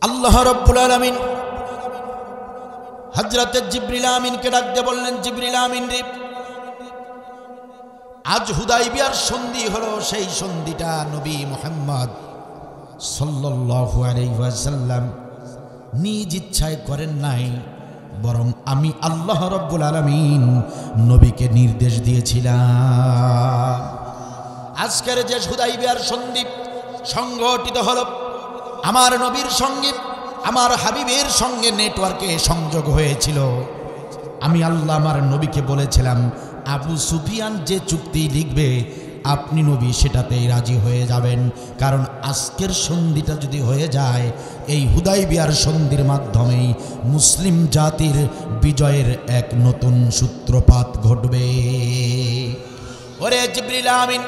আল্লাহ রাব্বুল আলামিন হযরত জিবরিল আমিনকে ডাক দিয়ে বললেন, জিবরিল আমিন রে, আজ হুদাইবিয়ার সন্ধি হলো, সেই সন্ধিটা নবী মুহাম্মদ সাল্লাল্লাহু আলাইহি ওয়াসাল্লাম নিজ ইচ্ছায় করেন নাই, বরং আমি আল্লাহ রাব্বুল আলামিন নবীকে নির্দেশ দিয়েছিলাম। আজকের যে হুদাইবিয়ার সন্ধি সংগঠিত হলো, আমার নবীর সঙ্গে আমার হাবিবের সঙ্গে নেটওয়ার্কে সংযোগ হয়েছিল। আমি আল্লাহ আমার নবীকে বলেছিলাম, আবু সুফিয়ান যে চুক্তি লিখবে আপনি নবী সেটাতেই রাজি হয়ে যাবেন, কারণ আজকের সন্ধিটা যদি হয়ে যায়, এই হুদাইবিয়ার সন্ধির মাধ্যমেই মুসলিম জাতির বিজয়ের এক নতুন সূত্রপাত ঘটবে। ওরে জিবরিল আমিন,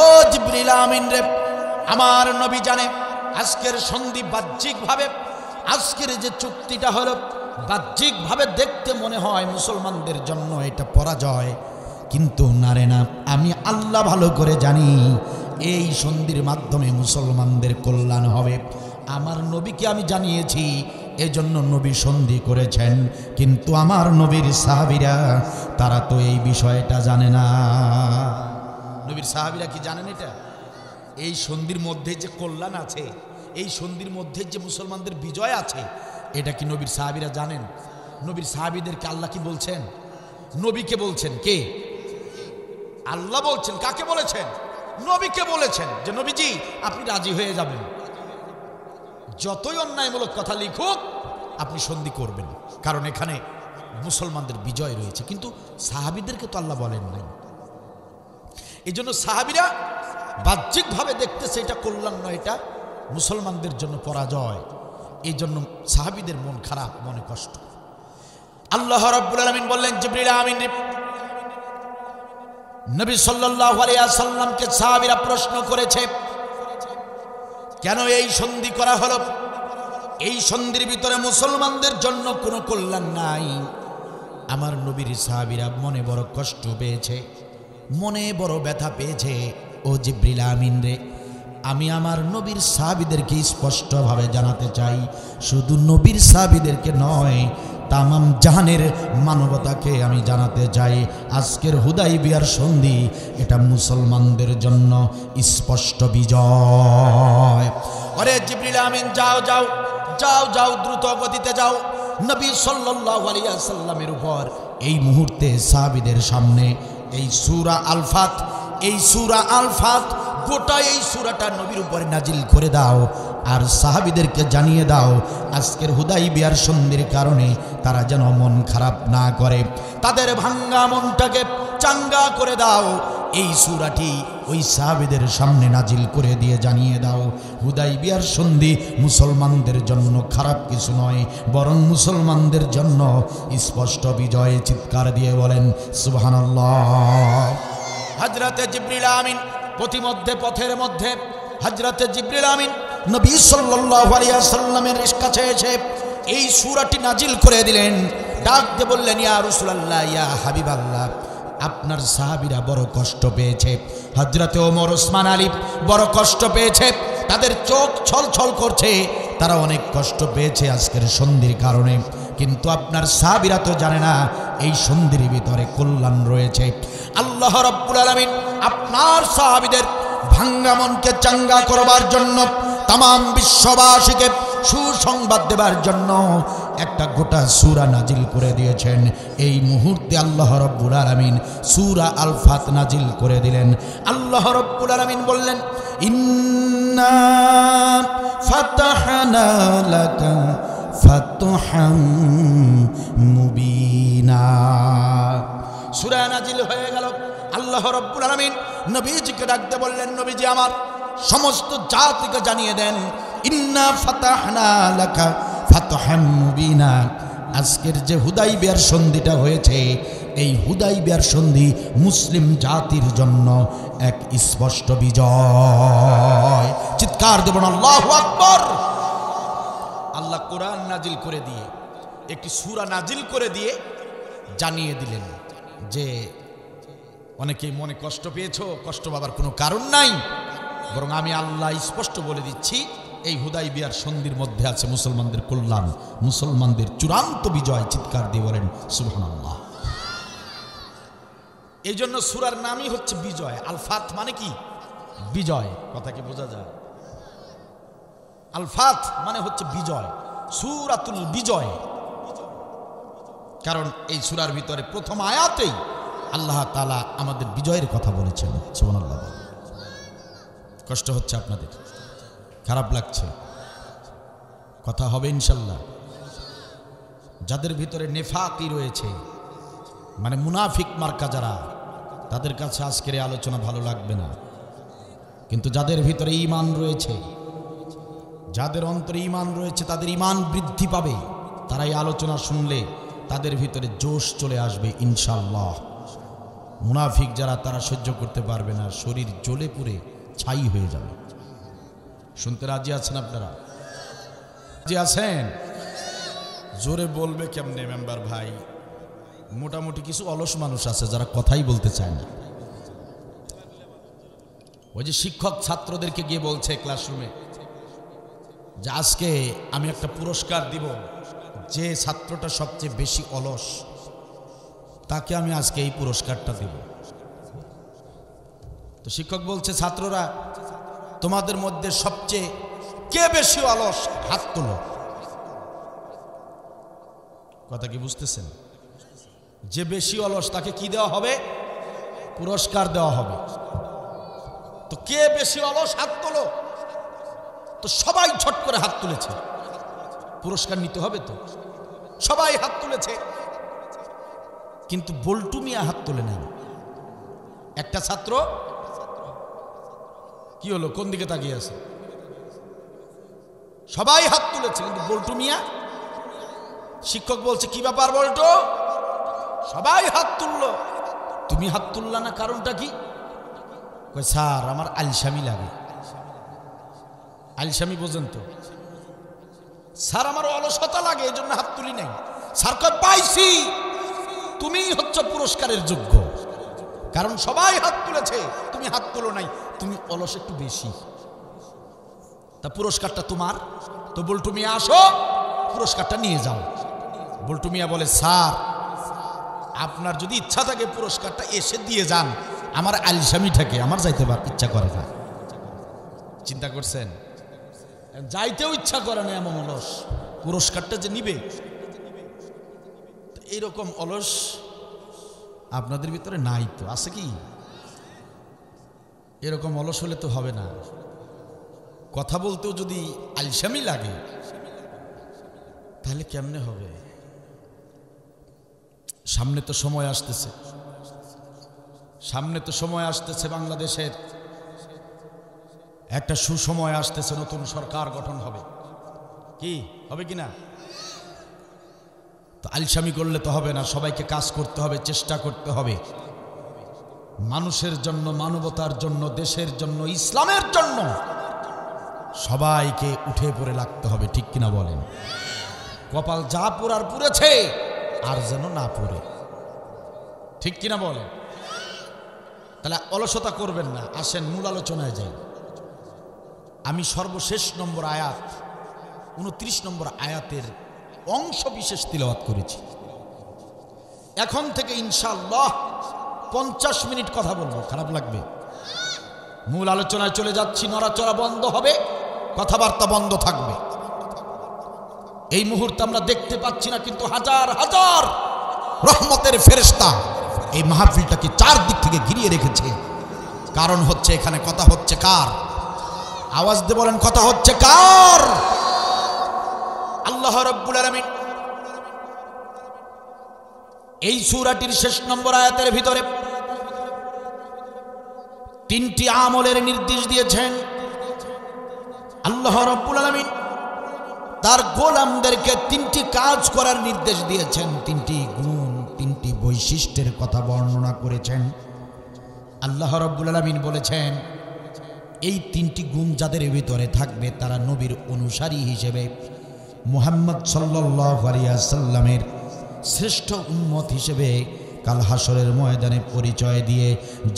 ও জিবরিল আমিন রে, আমার নবী জানে আজকের সন্ধি বাহ্যিকভাবে, আজকের যে চুক্তিটা হলো বাহ্যিকভাবে দেখতে মনে হয় মুসলমানদের জন্য এটা পরাজয়, কিন্তু না রে না, আমি আল্লাহ ভালো করে জানি এই সন্ধির মাধ্যমে মুসলমানদের কল্যাণ হবে। আমার নবীকে আমি জানিয়েছি, এজন্য নবী সন্ধি করেছেন, কিন্তু আমার নবীর সাহাবীরা তারা তো এই বিষয়টা জানে না। নবীর সাহাবীরা কি জানেন এটা? এই সন্ধির মধ্যে যে কল্যাণ আছে, এই সন্ধির মধ্যে যে মুসলমানদের বিজয় আছে, এটা কি নবীর সাহাবীরা জানেন? নবীর সাহাবীদেরকে আল্লাহ কি বলছেন? নবীকে বলছেন। কে? আল্লাহ বলছেন। কাকে বলেছেন? নবীকে বলেছেন যে নবীজি আপনি রাজি হয়ে যাবেন, যতই অন্যায়মূলক কথা লিখুক আপনি সন্ধি করবেন, কারণ এখানে মুসলমানদের বিজয় রয়েছে। কিন্তু সাহাবীদেরকে তো আল্লাহ বলেন নাই। এই জন্য সাহাবীরা বাহ্যিকভাবে দেখতেছে এটা কল্যাণ নয়, এটা মুসলমানদের জন্য পরাজয়। এই জন্য সাহাবীদের মন খারাপ, মনে কষ্ট। আল্লাহ রাব্বুল আলামিন বললেন, জিবরিল আমিন নবী সাল্লাল্লাহু আলাইহি ওয়াসাল্লামকে সাহাবীরা প্রশ্ন করেছে, কেন এই সন্ধি করা হলো? এই সন্ধির ভিতরে মুসলমানদের জন্য কোনো কল্যাণ নাই। আমার নবীর সাহাবীরা মনে বড় কষ্ট পেয়েছে, মনে বড় ব্যথা পেয়েছে। ও জিবরিল আমিন রে, আমি আমার নবীর সাহাবীদেরকে স্পষ্টভাবে জানাতে চাই, শুধু নবীর সাহাবীদেরকে নয়, তামাম জাহানের মানবতাকে আমি জানাতে চাই, আজকের হুদাইবিয়ার সন্ধি এটা মুসলমানদের জন্য স্পষ্ট বিজয়। আরে জিবরিল আমিন, যাও যাও যাও যাও, দ্রুত গতিতে যাও, নবী সাল্লাল্লাহু আলাইহি ওয়াসাল্লামের উপর এই মুহূর্তে সাহাবীদের সামনে এই সূরা আল ফাত, এই সূরা আল ফাত, গোটা এই সূরাটা নবীর উপরে নাজিল করে দাও, আর সাহাবীদেরকে জানিয়ে দাও আজকের হুদাইবিয়ার সন্ধির কারণে তারা যেন মন খারাপ না করে, তাদের ভাঙ্গা মনটাকে চাঙ্গা করে দাও। এই সূরাটি ওই সাহাবীদের সামনে নাজিল করে দিয়ে জানিয়ে দাও, হুদাইবিয়ার সন্ধি মুসলমানদের জন্য খারাপ কিছু নয়, বরং মুসলমানদের জন্য স্পষ্ট বিজয়। চিৎকার দিয়ে বলেন সুবহানাল্লাহ। হযরতে জিবরিল আমিন প্রতিমধ্যে পথের মধ্যে হযরতে জিবরিল আমিন নবী সাল্লাল্লাহু আলাইহি ওয়াসাল্লামের কাছে এসে এই সূরাটি নাজিল করে দিলেন। ডাক দিয়ে বললেন, ইয়া রাসূলুল্লাহ, ইয়া হাবিবাল্লাহ, আপনার সাহাবীরা বড় কষ্ট পেয়েছে, হযরতে ওমর, ওসমান, আলী বড় কষ্ট পেয়েছে, তাদের চোখ ছলছল করছে, তারা অনেক কষ্ট পেয়েছে আজকের সন্ধির কারণে, কিন্তু আপনার সাহাবীরা তো জানে না এই সন্ধির ভিতরে কল্যাণ রয়েছে। আল্লাহ রাব্বুল আলামিন আপনার সাহাবীদের ভাঙ্গা মনকে চাঙ্গা করবার জন্য, তামাম বিশ্ববাসীকে সুসংবাদ দেবার জন্য একটা গোটা সূরা নাজিল করে দিয়েছেন। এই মুহূর্তে আল্লাহ রাব্বুল আলামিন সূরা আল ফাত নাজিল করে দিলেন। আল্লাহ রাব্বুল আলামিন বললেন, ইন্না ফাতাহনা লাকা ফাতহাম মুবিনা। সূরা নাজিল হয়ে গেল। আল্লাহ রাব্বুল আলামিন নবীজিকে ডাকতে বললেন, নবীজি আমার সমস্ত জাতিকে জানিয়ে দেন, ইন্না ফাতাহনা লাকা ফাতহাম মুবিনা। আজকের যে হুদাইবিয়ার সন্ধিটা হয়েছে, এই হুদাইবিয়ার সন্ধি মুসলিম জাতির জন্য এক স্পষ্ট বিজয়। চিৎকার দেবেন আল্লাহু আকবার। আল্লাহ কোরআন নাজিল করে দিয়ে, একটি সূরা নাজিল করে দিয়ে জানিয়ে দিলেন যে অনেকেই মনে কষ্ট পেয়েছো, কষ্ট পাবার কোনো কারণ নাই, বরং আমি আল্লাহ স্পষ্ট বলে দিচ্ছি এই হুদাইবিয়ার সন্ধির মধ্যে আছে মুসলমানদের কল্যাণ, মুসলমানদের চূড়ান্ত বিজয়। চিৎকার দিয়ে বলেন সুবহানাল্লাহ। এই জন্য সূরার নামই হচ্ছে বিজয়। আল ফাত মানে কি? বিজয়। কথা কি বোঝা যায়? আল ফাত মানে হচ্ছে বিজয়, সূরাতুল বিজয়। কারণ এই সূরার ভিতরে প্রথম আয়াতেই আল্লাহ তাআলা আমাদের বিজয়ের কথা বলেছেন। সুবহানাল্লাহ। কষ্ট হচ্ছে আপনাদের, খারাপ লাগছে, কথা হবে ইনশাল্লাহ। যাদের ভিতরে নেফাকি রয়েছে, মানে মুনাফিক মার্কা যারা, তাদের কাছে আজকের এই আলোচনা ভালো লাগবে না। কিন্তু যাদের ভিতরে ঈমান রয়েছে, যাদের অন্তরে ঈমান রয়েছে, তাদের ঈমান বৃদ্ধি পাবে। তারা এই আলোচনা শুনলে তাদের ভিতরে জোশ চলে আসবে ইনশাআল্লাহ। মুনাফিক যারা, তারা সহ্য করতে পারবে না, শরীর জ্বলে পুড়ে ছাই হয়ে যাবে। শুনতে রাজি আছেন আপনারা? রাজি আছেন? জোরে বলবে কেমনে মেম্বার ভাই? মোটামুটি কিছু অলস মানুষ আছে যারা কথাই বলতে চায় না। ওই যে শিক্ষক ছাত্রদেরকে গিয়ে বলছে ক্লাসরুমে যে আজকে আমি একটা পুরস্কার দিব, যে ছাত্রটা সবচেয়ে বেশি অলস তাকে আমি আজকে এই পুরস্কারটা দেব। তো শিক্ষক বলছে, ছাত্ররা তোমাদের মধ্যে সবচেয়ে কে বেশি অলস? হাত তোলো। কথা কি বুঝতেছেন? যে বেশি অলস তাকে কি দেওয়া হবে? পুরস্কার দেওয়া হবে। তো কে বেশি অলস? হাত তোলো। তো সবাই ছট করে হাত তুলেছে, পুরস্কার নিতে হবে তো সবাই হাত তুলেছে। কিন্তু বল্টু মিয়া হাত তোলে নাই। একটা ছাত্র কি হলো, কোন দিকে তাকিয়ে আছে? সবাই হাত তুলেছে কিন্তু বল্টু মিয়া। শিক্ষক বলছে, কি ব্যাপার বল্টু? সবাই হাত তুললো, তুমি হাত তুললা না, কারণটা কি? কই স্যার আমার আলসামি লাগে। আলসামি বোঝেন তো? স্যার আমার অলসতা লাগে, এই জন্য হাত তুলি নাই। স্যার কয় পাইছি, তুমি হচ্ছে পুরস্কারের যোগ্য, কারণ সবাই হাত তুলেছে, তুমি হাত তুলো নাই, তুমি অলস একটু বেশি, তা পুরস্কারটা তোমার। তো বল্টু মিয়া আসো, পুরস্কারটা নিয়ে যাও। বল্টু মিয়া বলে, স্যার আপনার যদি ইচ্ছা থাকে পুরস্কারটা এসে দিয়ে যান, আমার আলসামিটাকে আমার যাইতে ইচ্ছা করে না। চিন্তা করছেন? যাইতেও ইচ্ছা করে না, এমন অলস, পুরস্কারটা যে নিবে। এইরকম অলস আপনাদের ভিতরে নাই তো? আছে কি? এরকম অলস হলে তো হবে না। কথা বলতেও যদি আলসামি লাগে তাহলে কেমনে হবে? সামনে তো সময় আসতেছে, সামনে তো সময় আসতেছে, বাংলাদেশের একটা সুসময় আসতেছে, নতুন সরকার গঠন হবে। কি হবে কিনা? তো আলসামি করলে তো হবে না, সবাইকে কাজ করতে হবে, চেষ্টা করতে হবে, মানুষের জন্য, মানবতার জন্য, দেশের জন্য, ইসলামের জন্য সবাইকে উঠে পড়ে লাগতে হবে। ঠিক কিনা বলেন? কপাল যা পোড়ার পুড়েছে, আর যেন না পড়ে। ঠিক কিনা বলেন? তাহলে অলসতা করবেন না। আসেন মূল আলোচনায় যাই। আমি সর্বশেষ নম্বর আয়াত, 29 নম্বর আয়াতের অংশ বিশেষ তিলাওয়াত করেছি। এখন থেকে ইনশাআল্লাহ 50 মিনিট কথা বলবো, খারাপ লাগবে? মূল আলোচনায় চলে যাচ্ছি। নড়াচড়া বন্ধ হবে, কথাবার্তা বন্ধ থাকবে। এই মুহূর্তে আমরা দেখতে পাচ্ছি না, কিন্তু হাজার হাজার রহমতের ফেরেশতা এই মাহফিলটাকে চারদিক থেকে ঘিরিয়ে রেখেছে। কারণ হচ্ছে এখানে কথা হচ্ছে কার? আওয়াজ দিয়ে বলেন, কথা হচ্ছে কার? আল্লাহ রাব্বুল আলামিন এই সূরাটির শেষ নম্বর আয়াতের ভিতরে 3টি আমলের নির্দেশ দিয়েছেন। আল্লাহ রাব্বুল আলামিন তার গোলামদেরকে 3টি কাজ করার নির্দেশ দিয়েছেন, 3টি গুণ, 3টি বৈশিষ্ট্যের কথা বর্ণনা করেছেন। আল্লাহ রাব্বুল আলামিন বলেছেন, এই 3টি গুণ যাদের ভিতরে থাকবে তারা নবীর অনুসারী হিসেবে, মুহাম্মদ সাল্লাল্লাহু আলাইহি ওয়াসাল্লামের শ্রেষ্ঠ উম্মত হিসেবে কাল হাসরের ময়দানে পরিচয় দিয়ে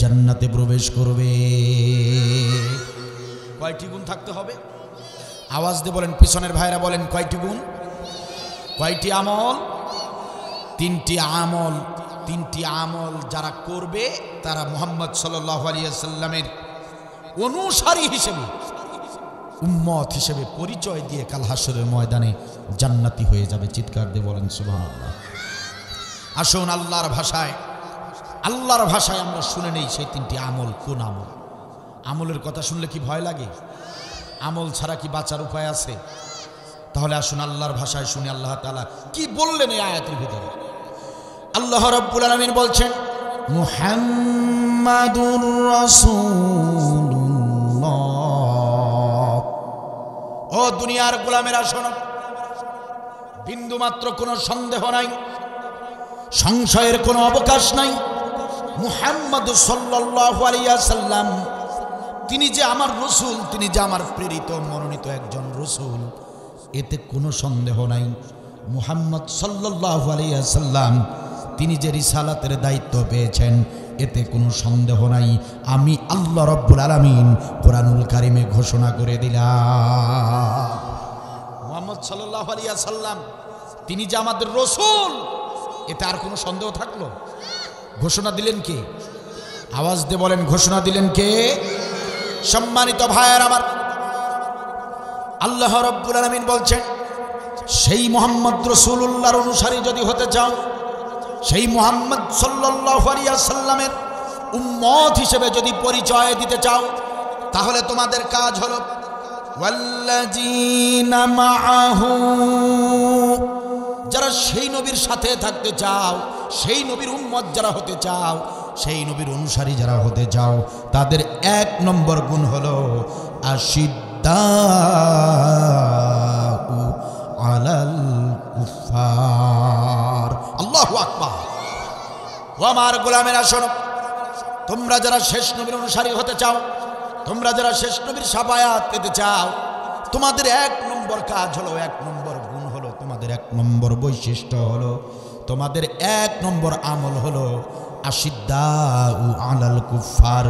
জান্নাতে প্রবেশ করবে। কয়টি গুণ থাকতে হবে? আওয়াজ দিয়ে বলেন, পিছনের ভাইরা বলেন, কয়টি গুণ, কয়টি আমল? তিনটি আমল। তিনটি আমল যারা করবে তারা মুহাম্মদ সাল্লাল্লাহু আলাইহি ওয়াসাল্লামের অনুসারী হিসেবে, উম্মত হিসেবে পরিচয় দিয়ে কাল হাসরের ময়দানে জান্নাতি হয়ে যাবে। চিৎকার দিয়ে বলেন সুবহানাল্লাহ। আসুন আল্লাহর ভাষায় আমরা শুনে নেই সেই তিনটি আমল কোন আমল। আমলের কথা শুনলে কি ভয় লাগে? আমল ছাড়া কি বাঁচার উপায় আছে? তাহলে আসুন আল্লাহর ভাষায় শুনি আল্লাহ তাআলা কি বললেন এই আয়াতের ভিতরে। আল্লাহ রাব্বুল আলামিন বলছেন, মুহাম্মাদুর রাসূলুল্লাহ। ও দুনিয়ার গোলামেরা শোনো, বিন্দু মাত্র কোনো সন্দেহ নাই, সংশয়ের কোনো অবকাশ নাই। মুহাম্মদ সাল্লাল্লাহু আলাইহি ওয়াসাল্লাম তিনি যে আমার রাসূল, তিনি যে আমার প্রেরিত মনোনীত একজন রাসূল, এতে কোনো সন্দেহ নাই। মুহাম্মদ সাল্লাল্লাহু আলাইহি ওয়াসাল্লাম তিনি যে রিসালাতের দায়িত্ব পেয়েছেন, এতে কোনো সন্দেহ নাই। আমি আল্লাহ রাব্বুল আলামিন কোরআনুল কারীমে ঘোষণা করে দিলাম, মুহাম্মদ সাল্লাল্লাহু আলাইহি ওয়াসাল্লাম তিনি যে আমাদের রাসূল, এতে আর কোনো সন্দেহ থাকলো? ঘোষণা দিলেন কে? আওয়াজ দিয়ে বলেন, ঘোষণা দিলেন কে? সম্মানিত ভাইয়ের আমার, আল্লাহ রাব্বুল আলামিন বলছেন, সেই মুহাম্মদ রাসূলুল্লাহর অনুসারী যদি হতে চাও, সেই মুহাম্মদ সাল্লাল্লাহু আলাইহি ওয়াসাল্লামের উম্মত হিসেবে যদি পরিচয় দিতে চাও, তাহলে তোমাদের কাজ হলো ওয়াল্লাযীনা মাআহু, যারা সেই নবীর সাথে থাকতে চাও, সেই নবীর উম্মত যারা হতে চাও, সেই নবীর অনুসারী যারা হতে চাও, তাদের এক নম্বর গুণ হলো আশিদ্দাউ আলাল কুফার। আল্লাহু আকবার। ও আমার গোলামেরা শোনো, তোমরা যারা শেষ নবীর অনুসারী হতে চাও, তোমরা যারা শেষ নবীর শাফায়াত পেতে চাও, তোমাদের এক নম্বর কাজ হলো, এক নম্বর গুণ হলো, তোমাদের এক নম্বর বৈশিষ্ট্য হলো, তোমাদের এক নম্বর আমল হলো আশিদ্দাউ আলাল কুফার।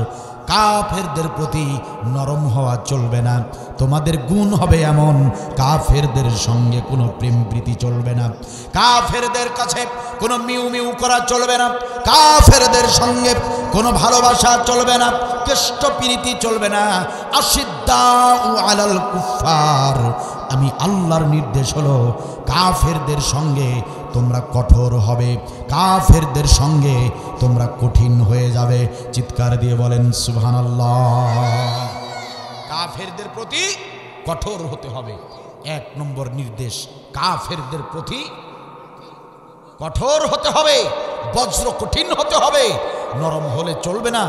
কাফেরদের প্রতি নরম হওয়া চলবে না। তোমাদের গুণ হবে এমন, কাফেরদের সঙ্গে কোনো প্রেম প্রীতি চলবে না, কাফেরদের কাছে কোনো মিউ মিউ করা চলবে না, কাফেরদের সঙ্গে কোনো ভালোবাসা চলবে না, কেষ্ট প্রীতি চলবে না। আশিদ্দাউ আলাল কুফার, আমি আল্লাহর নির্দেশ হলো কাফেরদের সঙ্গে তোমরা কঠোর হবে, কাফেরদের সঙ্গে তোমরা কঠিন হয়ে যাবে। চিৎকার দিয়ে বলেন সুবহানাল্লাহ। কাফেরদের প্রতি কঠোর হতে হবে, এক নম্বর নির্দেশ। কাফেরদের প্রতি কঠোর হতে হবে, বজ্র কঠিন হতে হবে, নরম হলে চলবে না,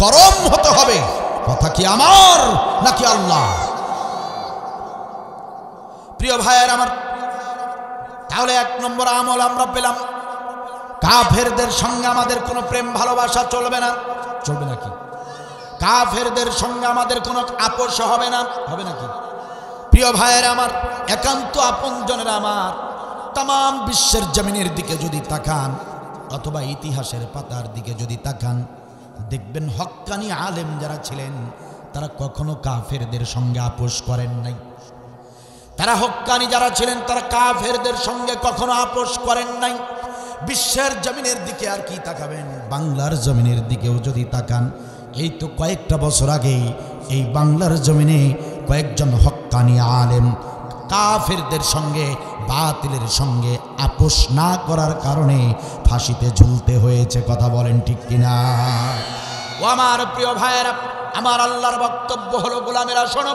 গরম হতে হবে। কথা কি আমার নাকি আল্লাহ? প্রিয় ভাইয়ের আমার, তাহলে এক নম্বর আমল আমরা পেলাম, কাফেরদের সঙ্গে আমাদের কোনো প্রেম ভালোবাসা চলবে না। চলবে নাকি? কাফেরদের সঙ্গে আমাদের কোনো আপোষ হবে না, হবে নাকি? প্রিয় ভাইয়ের আমার, একান্ত আপনজনের আমার, তাম বিশ্বের জমিনের দিকে যদি তাকান, অথবা ইতিহাসের পাতার দিকে যদি তাকান, দেখবেন হক্কানি আলেম যারা ছিলেন তারা কখনো কাফেরদের সঙ্গে আপোষ করেন নাই। তারা হক্কানি যারা ছিলেন তারা কাফেরদের সঙ্গে কখনো আপোষ করেন নাই। বিশ্বের জমিনের দিকে আর কি তাকাবেন, বাংলার জমিনের দিকেও যদি তাকান, এই তো কয়েকটা বছর আগেই এই বাংলার জমিনে কয়েকজন হক্কানি আলেম কাফেরদের সঙ্গে, বাতিলের সঙ্গে আপোষ না করার কারণে ফাঁসিতে ঝুলতে হয়েছে। কথা বলেন ঠিক কিনা? ও আমার প্রিয় ভাইয়েরা, আমার আল্লাহর বক্তব্য হলো, গোলামেরা শোনো,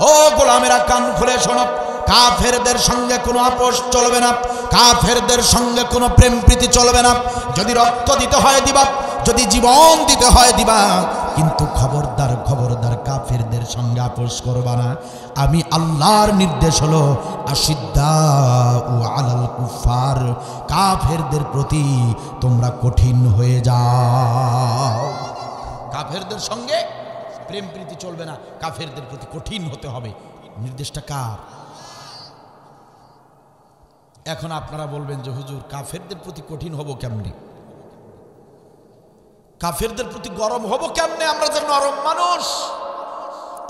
ও গোলামেরা কান খুলে শোনো, কাফেরদের সঙ্গে কোনো আপোষ চলবে না, কাফেরদের সঙ্গে কোনো প্রেম প্রীতি চলবে না। যদি রক্ত দিতে হয় দিবা, যদি জীবন দিতে হয় দিবা, কিন্তু খবরদার খবরদার কাফেরদের সঙ্গে আপোষ করবা না। আমি আল্লাহর নির্দেশ হলো আশিদ্দাউ আলাল কুফার, কাফেরদের প্রতি তোমরা কঠিন হয়ে যাও। কাফেরদের সঙ্গে প্রেম প্রীতি চলবে না, কাফেরদের প্রতি কঠিন হতে হবে। নির্দেশটা কার? এখন আপনারা বলবেন যে হুজুর, কাফেরদের প্রতি কঠিন হব কেমনে, কাফেরদের প্রতি গরম হব কেমনে? আমরা যে নরম মানুষ,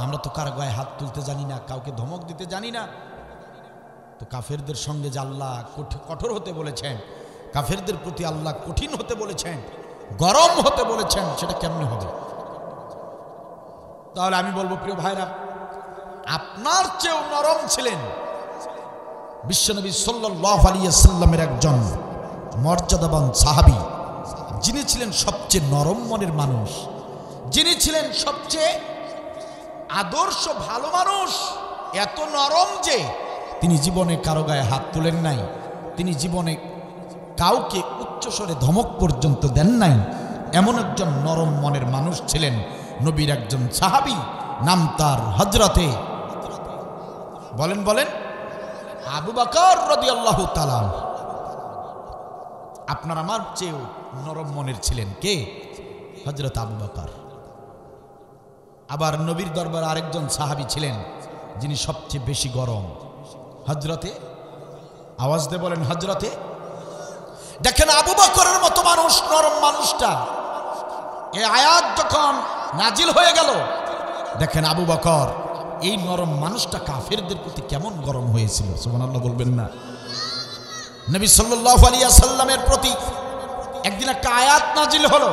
আমরা তো কার গায়ে হাত তুলতে জানি না, কাউকে ধমক দিতে জানি না। তো কাফেরদের সঙ্গে যে আল্লাহ কঠোর হতে বলেছেন, কাফেরদের প্রতি আল্লাহ কঠিন হতে বলেছেন, গরম হতে বলেছেন, সেটা কেমনে হবে? তাহলে আমি বলবো প্রিয় ভাইরা, আপনার চেয়েও নরম ছিলেন বিশ্বনবী সাল্লাল্লাহু আলাইহি ওয়াসাল্লামের একজন মর্যাদাবান সাহাবী, যিনি ছিলেন সবচেয়ে নরম মনের মানুষ, যিনি ছিলেন সবচেয়ে আদর্শ ভালো মানুষ। এত নরম যে তিনি জীবনে কারো গায়ে হাত তুলেন নাই, তিনি জীবনে কাউকে উচ্চস্বরে ধমক পর্যন্ত দেন নাই। এমন একজন নরম মনের মানুষ ছিলেন নবীর একজন সাহাবী, নাম তার হযরতে বলেন আবু বকর রাদিয়াল্লাহু তাআলা। আপনার আমার চেয়েও নরম মনের ছিলেন কে? হযরত আবু বকর। আবার নবীর দরবারে আরেকজন সাহাবী ছিলেন যিনি সবচেয়ে বেশি গরম, হযরতে, আওয়াজ দিয়ে বলেন হযরতে। দেখেন আবু বকরের মতো মানুষ, নরম মানুষটা, এই আয়াত যখন নাজিল হয়ে গেল, দেখেন আবু বকর এই নরম মানুষটা কাফেরদের প্রতি কেমন গরম হয়েছিল। সুবহানাল্লাহ বলবেন না? নবী সাল্লাল্লাহু আলাইহি ওয়াসাল্লামের প্রতি একদিন একটা আয়াত নাজিল হলো,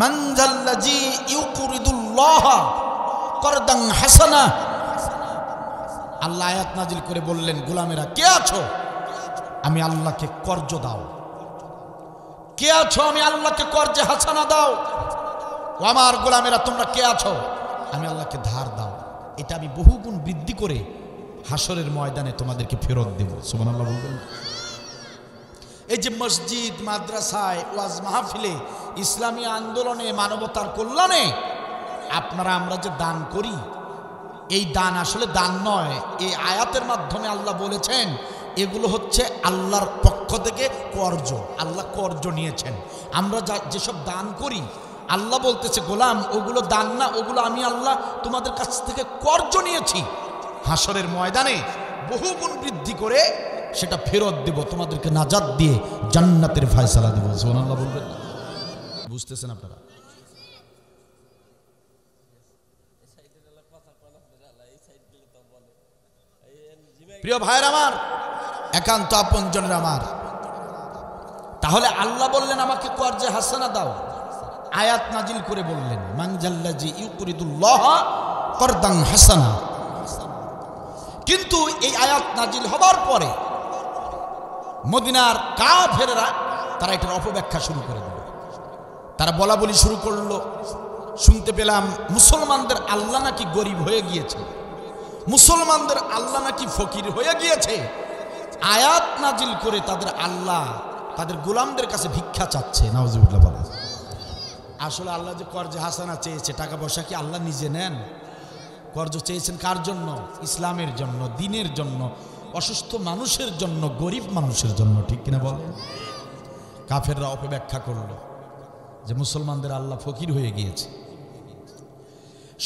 মান যাল্লাযী ইউকরিদুল্লাহ করদান হাসানা। আল্লাহ আয়াত নাজিল করে বললেন, গোলামেরা কে আছো, আমি আল্লাহকে কর্জ দাও। কে আছো, আমি আল্লাহকে কর্জে হাসানা দাও। ও আমার গোলামেরা তোমরা কে আছো, আমি আল্লাহকে ধার দাও। এটা আমি বহুগুণ বৃদ্ধি করে হাসরের ময়দানে তোমাদেরকে ফেরত দেব। সুবহানাল্লাহ বলবেন? এই যে মসজিদ, মাদ্রাসায়, ওয়াজ মাহফিলে, ইসলামী আন্দোলনে, মানবতার কল্যাণে আপনারা আমরা যে দান করি, এই দান আসলে দান নয়। এই আয়াতের মাধ্যমে আল্লাহ বলেছেন এগুলো হচ্ছে আল্লাহর পক্ষ থেকে কর্জ। আল্লাহ কর্জ নিয়েছেন। আমরা যেসব দান করি, আল্লাহ বলতেছে গোলাম ওগুলো দান না, ওগুলো আমি আল্লাহ তোমাদের কাছ থেকে কর্জ নিয়েছি। হাসরের ময়দানে বহুগুণ বৃদ্ধি করে সেটা ফেরত দেব, তোমাদেরকে নাজাত দিয়ে জান্নাতের ফয়সালা দেব। সুবহানাল্লাহ বলবেন? বুঝতেছেন আপনারা? প্রিয় ভাইয়ের আমার, একান্ত আপনজনের আমার, তাহলে আল্লাহ বললেন আমাকে কর্জে হাসানা দাও, আয়াত নাজিল করে বললেন মান যাল্লাযী ইউকরিদুল্লাহ করদান হাসানা। কিন্তু এই আয়াত নাজিল হবার পরে মদিনার কাফেররা তারা এটার অপব্যাখ্যা শুরু করে দিল। তারা বলা বলি শুরু করলো, শুনতে পেলাম মুসলমানদের আল্লাহ নাকি গরিব হয়ে গিয়েছে, মুসলমানদের আল্লাহ নাকি ফকির হয়ে গিয়েছে। আয়াত নাজিল করে তাদের আল্লাহ তাদের গোলামদের কাছে ভিক্ষা চাচ্ছে। নাউজুবিল্লাহ বলে। আসলে আল্লাহ যে কর্জে হাসানা চেয়েছে, টাকা পয়সা কি আল্লাহ নিজে নেন? কর্জ চেয়েছেন কার জন্য? ইসলামের জন্য, দ্বীনের জন্য, অসুস্থ মানুষের জন্য, গরিব মানুষের জন্য। ঠিক কিনা বলেন? কাফেররা অপব্যাখ্যা করলো যে মুসলমানদের আল্লাহ ফকির হয়ে গিয়েছে।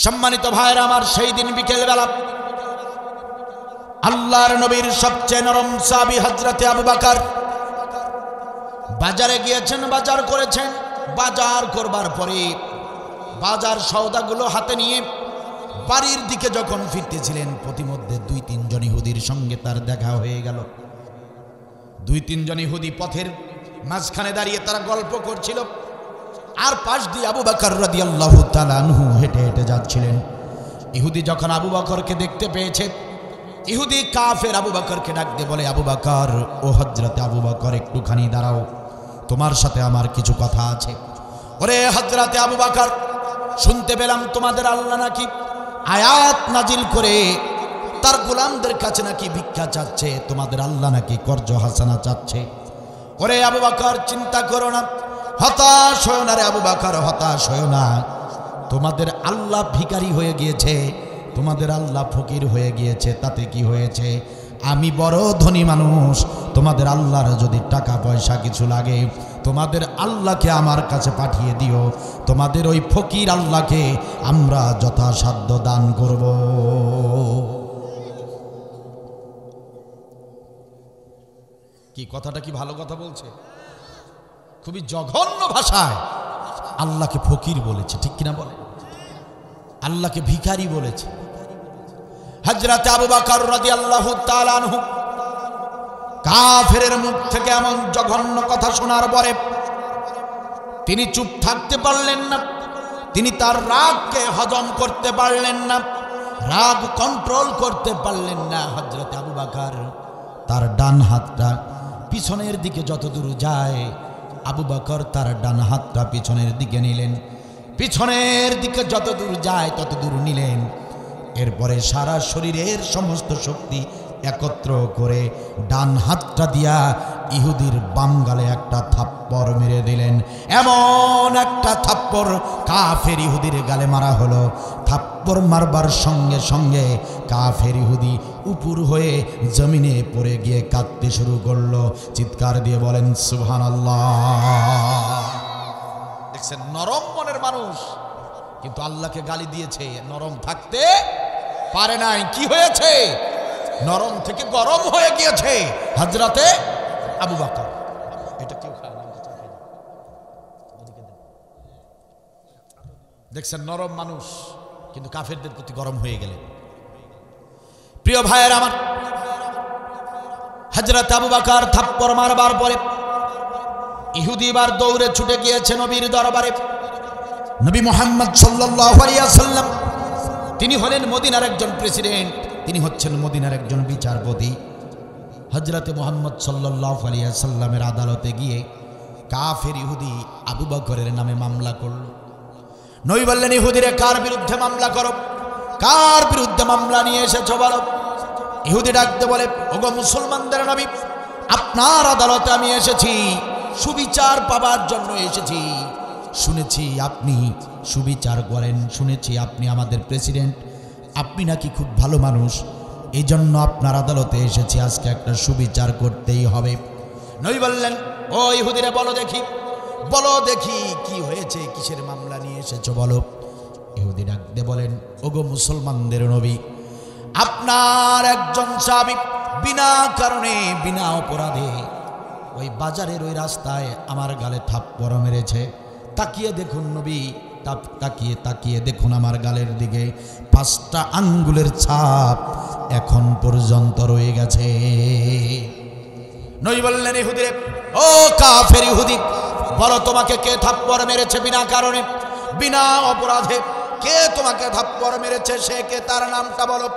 সম্মানিত ভাইরা আমার, সেই দিন বিকেলবেলা আল্লাহর নবীর সবচেয়ে নরম সাহাবী হযরতে আবু বকর বাজারে গিয়েছেন, বাজার করেছেন। বাজার করবার পরে বাজার সওদাগুলো হাতে নিয়ে বাড়ির দিকে যখন ফিরতেছিলেন, প্রতিমধ্যে 2-3 জন ইহুদির সঙ্গে তার দেখা হয়ে গেল। 2-3 জন ইহুদি পথের মাঝখানে দাঁড়িয়ে তারা গল্প করছিল, আর পাশ দিয়ে আবু বকর রাদিয়াল্লাহু তাআলা আনহু হেঁটে হেঁটে যাচ্ছিলেন। ইহুদি যখন আবু বকরকে দেখতে পেয়েছে, ইহুদি কাফের আবু বকরকে ডাক দিয়ে বলে, আবু বকর, ও হযরতে আবু বকর, একটুখানি দাঁড়াও, তোমার সাথে আমার কিছু কথা আছে। ওরে হযরতে আবু বকর, শুনতে পেলাম তোমাদের আল্লাহ নাকি আয়াত নাজিল করে তার গোলামদের কাছে নাকি ভিক্ষা চাচ্ছে, তোমাদের আল্লাহ নাকি কর্জ হাসানা চাচ্ছে। ওরে আবু বকর, চিন্তা করো না, হতাশ হও না রে আবু বকর, হতাশ হও না। তোমাদের আল্লাহ ভিখারি হয়ে গিয়েছে, তোমাদের আল্লাহ ফকির হয়ে গিয়েছে, তাতে কি হয়েছে? আমি বড় ধনী মানুষ, তোমাদের আল্লাহর যদি টাকা পয়সা কিছু লাগে, তোমাদের আল্লাহকে আমার কাছে পাঠিয়ে দিও, তোমাদের ওই ফকির আল্লাহকে আমরা যথাসাধ্য দান করব। কি কথাটা কি ভালো কথা বলছে? খুবই জঘন্য ভাষায় আল্লাহকে ফকির বলেছে। ঠিক কিনা বলে? আল্লাহকে ভিখারি বলেছে। হযরত আবু বকর রাদিয়াল্লাহু তাআলা আনহু কাফেরের মুখ থেকে এমন জঘন্য কথা শোনার পরে তিনি চুপ থাকতে পারলেন না। তিনি তার রাগকে হজম করতে পারলেন না, রাগ কন্ট্রোল করতে পারলেন না। হযরত আবু বকর তার ডান হাতটা পিছনের দিকে যতদূর যায়, আবু বকর তার ডান হাতটা পিছনের দিকে নিলেন, পিছনের দিকে যতদূর যায় ততদূর নিলেন। এরপরে সারা শরীরের সমস্ত শক্তি একত্র করে ডান হাতটা দিয়া ইহুদির বাম গালে একটা থাপ্পড় মেরে দিলেন। এমন একটা থাপ্পড় কাফের ইহুদির গালে মারা হলো। থাপ্পড় মারবার সঙ্গে সঙ্গে কাফের ইহুদি উপর হয়ে জমিনে পড়ে গিয়ে কাঁদতে শুরু করলো। চিৎকার দিয়ে বলেন সুবহানাল্লাহ। দেখছেন, নরম মনের মানুষ কিন্তু আল্লাহকে গালি দিয়েছে, নরম থাকতে পারে নাই। কি হয়েছে? নরম থেকে গরম হয়ে গিয়েছে হযরতে আবু বকর। এটা কেউ খায় না। দেখছেন, নরম মানুষ কিন্তু কাফেরদের প্রতি গরম হয়ে গেলেন। প্রিয় ভাইয়ের আমার, হযরত আবু বকর থাপ্পড় মারবার পরে ইহুদি এবার দৌড়ে ছুটে গিয়েছে নবীর দরবারে। নবী মুহাম্মদ সাল্লাল্লাহু আলাইহি ওয়াসাল্লাম তিনি হলেন মদিনার একজন প্রেসিডেন্ট, তিনি হচ্ছেন মদিনার একজন বিচারপতি। হযরতে মুহাম্মদ সাল্লাল্লাহু আলাইহি ওয়াসাল্লামের আদালতে গিয়ে কাফের ইহুদি আবু বকরের নামে মামলা করল। নবী বললেন, ইহুদিরে কার বিরুদ্ধে মামলা করো? কার বিরুদ্ধে মামলা নিয়ে এসেছো বলো? ইহুদি ডাকতে বলে, ওগো মুসলমানদের নবী, আপনার আদালতে আমি এসেছি, সুবিচার পাবার জন্য এসেছি। শুনেছি আপনি সুবিচার করেন, শুনেছি আপনি আমাদের প্রেসিডেন্ট, আপনি নাকি খুব ভালো মানুষ, এই জন্য আপনার আদালতে এসেছি, আজকে একটা সুবিচার করতেই হবে। নবী বললেন, ও ইহুদিরা বলো দেখি, বলো দেখি কি হয়েছে, কিসের মামলা নিয়ে এসেছো বলো। ইহুদি ডাকতে বলেন, ওগো মুসলমানদের নবী, আপনার একজন সাহাবী বিনা কারণে বিনা অপরাধে ওই বাজারের ওই রাস্তায় আমার গালে থাপ্পড় মেরেছে। তাকিয়ে দেখুন নবী, তাকিয়ে তাকিয়ে দেখুন আমার গালের দিকে 5টা আঙ্গুলের ছাপ এখন পর্যন্ত রয়ে গেছে। নবী বললেন, ইহুদিরে, ও কাফের ইহুদি, বলো তোমাকে কে থাপ্পড় মেরেছে বিনা কারণে বিনা অপরাধে? কে তোমাকে থাপ্পড় মেরেছে, সে কে, তার নামটা বলো।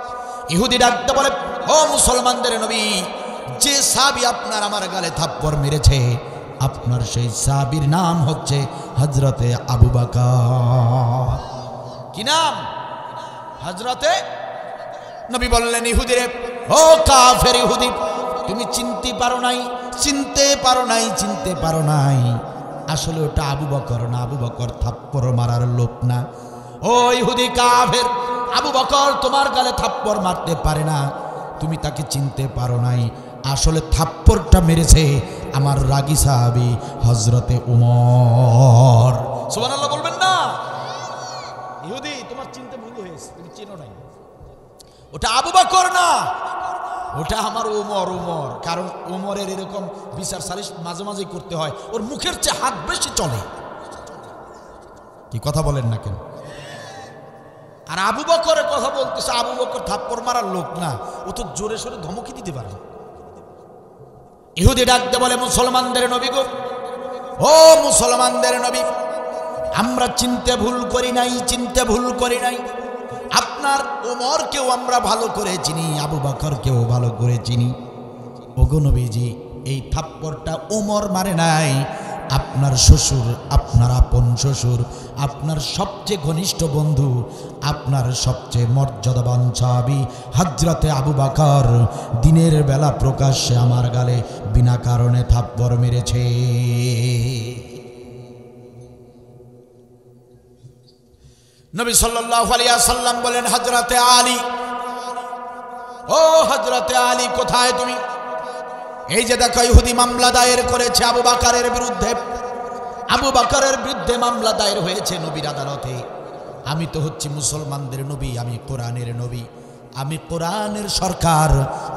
ইহুদি ডাকতে বলে, ও মুসলমানদের নবী, যে সাহাবী আপনার আমার গালে থাপ্পড় মেরেছে, আপনার সেই সাহাবীর নাম হচ্ছে হযরতে আবু বকর। কি নাম? হযরতে। নবী বললেন, ইহুদিরে, ও কাফের ইহুদি, তুমি চিনতে পারো নাই, চিনতে পারো নাই, চিনতে পারো নাই, আসলে ওটা আবু বকর না, আবু বকর থাপ্পড় মারার লোক না। ও ইহুদি কাফের, আবু বকর তোমার গালে থাপ্পড় মারতে পারে না, তুমি তাকে চিনতে পারো নাই, আসলে থাপ্পড়টা মেরেছে আমার রাগী সাহাবী হযরতে উমর। সুবহানাল্লাহ বলবেন না? ইহুদি, তোমার চিনতে ভুল হয়েছে, তুমি চিনো নাই, ওটা আবু বকর না, ওটা আমার উমর। উমর, কারণ উমরের এরকম বিচার সালিশ মাঝে মাঝে করতে হয়, ওর মুখের চেয়ে হাত বেশি চলে। কি কথা বলেন না কেন? আর আবু বকরের কথা বলতেছে, আবু বকর থাপ্পড় মারার লোক না, ও তো জোরে সোরে ধমকি দিতে পারে। ইহুদি ডাকতে বলে, মুসলমানদের নবী গো, ও মুসলমানদের নবী, আমরা চিনতে ভুল করি নাই, চিনতে ভুল করি নাই, আপনার ওমরকেও আমরা ভালো করে চিনি, আবু বকরকেও ভালো করে চিনি। ওগো নবীজি, এই থাপ্পড়টা ওমর মারে নাই, আপনার শ্বশুর, আপনার আপন শ্বশুর, আপনার সবচেয়ে ঘনিষ্ঠ বন্ধু, আপনার সবচেয়ে মর্যাদাবান সাহাবী হযরতে আবু বকর দিনের বেলা প্রকাশ্যে আমার গালে বিনা কারণে থাপ্পড় মেরেছে। নবী সাল্লাল্লাহু আলাইহি ওয়াসাল্লাম বলেন, হযরতে আলী, ও হযরতে আলী, কোথায় তুমি? এই যে দেখো, ইহুদি মামলা দায়ের করেছে আবু বকরের বিরুদ্ধে, আবু বকরের বিরুদ্ধে মামলা দায়ের হয়েছে নবীর আদালতে। আমি তো হচ্ছি মুসলমানদের নবী, আমি কোরআনের নবী, আমি কোরআনের সরকার,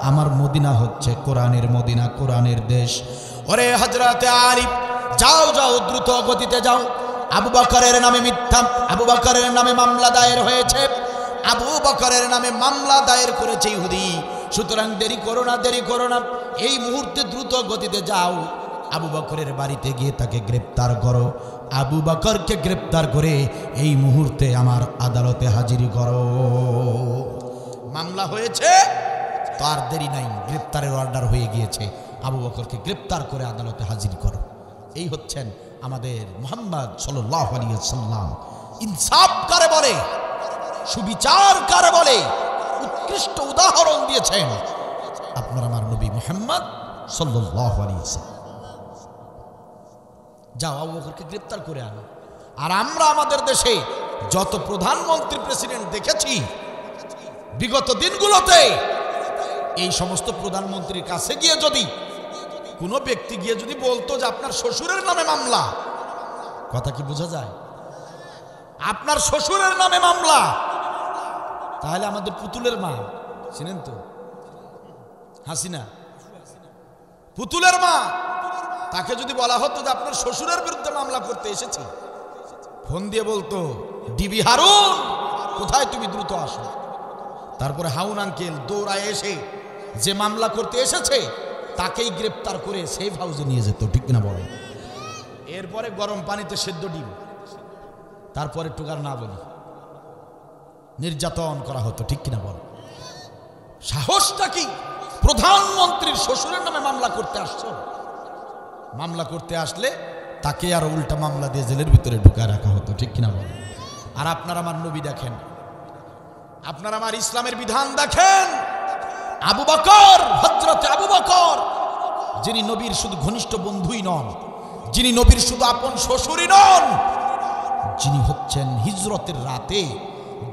আমার মদিনা হচ্ছে কোরআনের মদিনা, কোরআনের দেশ। ওরে হযরতে আলী, যাও যাও, দ্রুত গতিতে যাও, আবু বকরের নামে মিথ্যা, আবু বকরের নামে মামলা দায়ের হয়েছে, আবু বকরের নামে মামলা দায়ের করেছে ইহুদি। সুতরাং দেরি করো না, দেরি করো না, এই মুহূর্তে দ্রুত গতিতে যাও, আবু বকরের বাড়িতে গিয়ে তাকে গ্রেপ্তার করো, আবু বকরকে গ্রেপ্তার করে এই মুহূর্তে আমার আদালতে হাজিরি করো। মামলা হয়েছে তো আর দেরি নাই, গ্রেপ্তারের অর্ডার হয়ে গিয়েছে, আবু বকরকে গ্রেপ্তার করে আদালতে হাজির করো। এই হচ্ছেন আমাদের মুহাম্মদ সাল্লাল্লাহু আলাইহি ওয়াসাল্লাম। ইনসাফ কারে বলে, সুবিচার কারে বলে, উৎকৃষ্ট উদাহরণ দিয়েছেন আপনার আমার নবী মুহাম্মদ সাল্লাল্লাহু আলাইহি ওয়াসাল্লাম। যাও আবু বকরকে গ্রেপ্তার করে আনো। আর আমরা আমাদের দেশে যত প্রধানমন্ত্রী প্রেসিডেন্ট দেখেছি বিগত দিনগুলোতে, এই সমস্ত প্রধানমন্ত্রীর কাছে গিয়ে যদি কোনো ব্যক্তি গিয়ে যদি বলতো যে আপনার শ্বশুরের নামে মামলা, কথা কি বোঝা যায়? আপনার শ্বশুরের নামে মামলা, তাহলে আমাদের পুতুলের মা চিনেন তো, হাসিনা, পুতুলের মা, তাকে যদি বলা হতো যে আপনার শ্বশুরের বিরুদ্ধে মামলা করতে এসেছি, ফোন দিয়ে বলতো ডিবি হারুন কোথায়, তুমি দ্রুত আসো। তারপরে হাউন আঙ্কেল দৌড়ায় এসে যে মামলা করতে এসেছে তাকেই গ্রেপ্তার করে সেফ হাউসে নিয়ে যেত, ঠিক কিনা বলে? এরপরে গরম পানিতে সেদ্ধ ডিম, তারপরে টুকার না বলি নির্যাতন করা হতো, ঠিক কিনা বল? সাহসটা কি? প্রধানমন্ত্রীর শ্বশুরের নামে মামলা করতে আসছো, মামলা করতে আসলে তাকে আর উল্টা মামলা দিয়ে জেলের ভিতরে ঢুকায় রাখা হতো, ঠিক কিনা বল? আর আপনার আমার নবী দেখেন, আপনার আমার ইসলামের বিধান দেখেন, আবু বকর, হযরতে আবু বকর, যিনি নবীর শুধু ঘনিষ্ঠ বন্ধুই নন, যিনি নবীর শুধু আপন শ্বশুরই নন, যিনি হচ্ছেন হিজরতের রাতে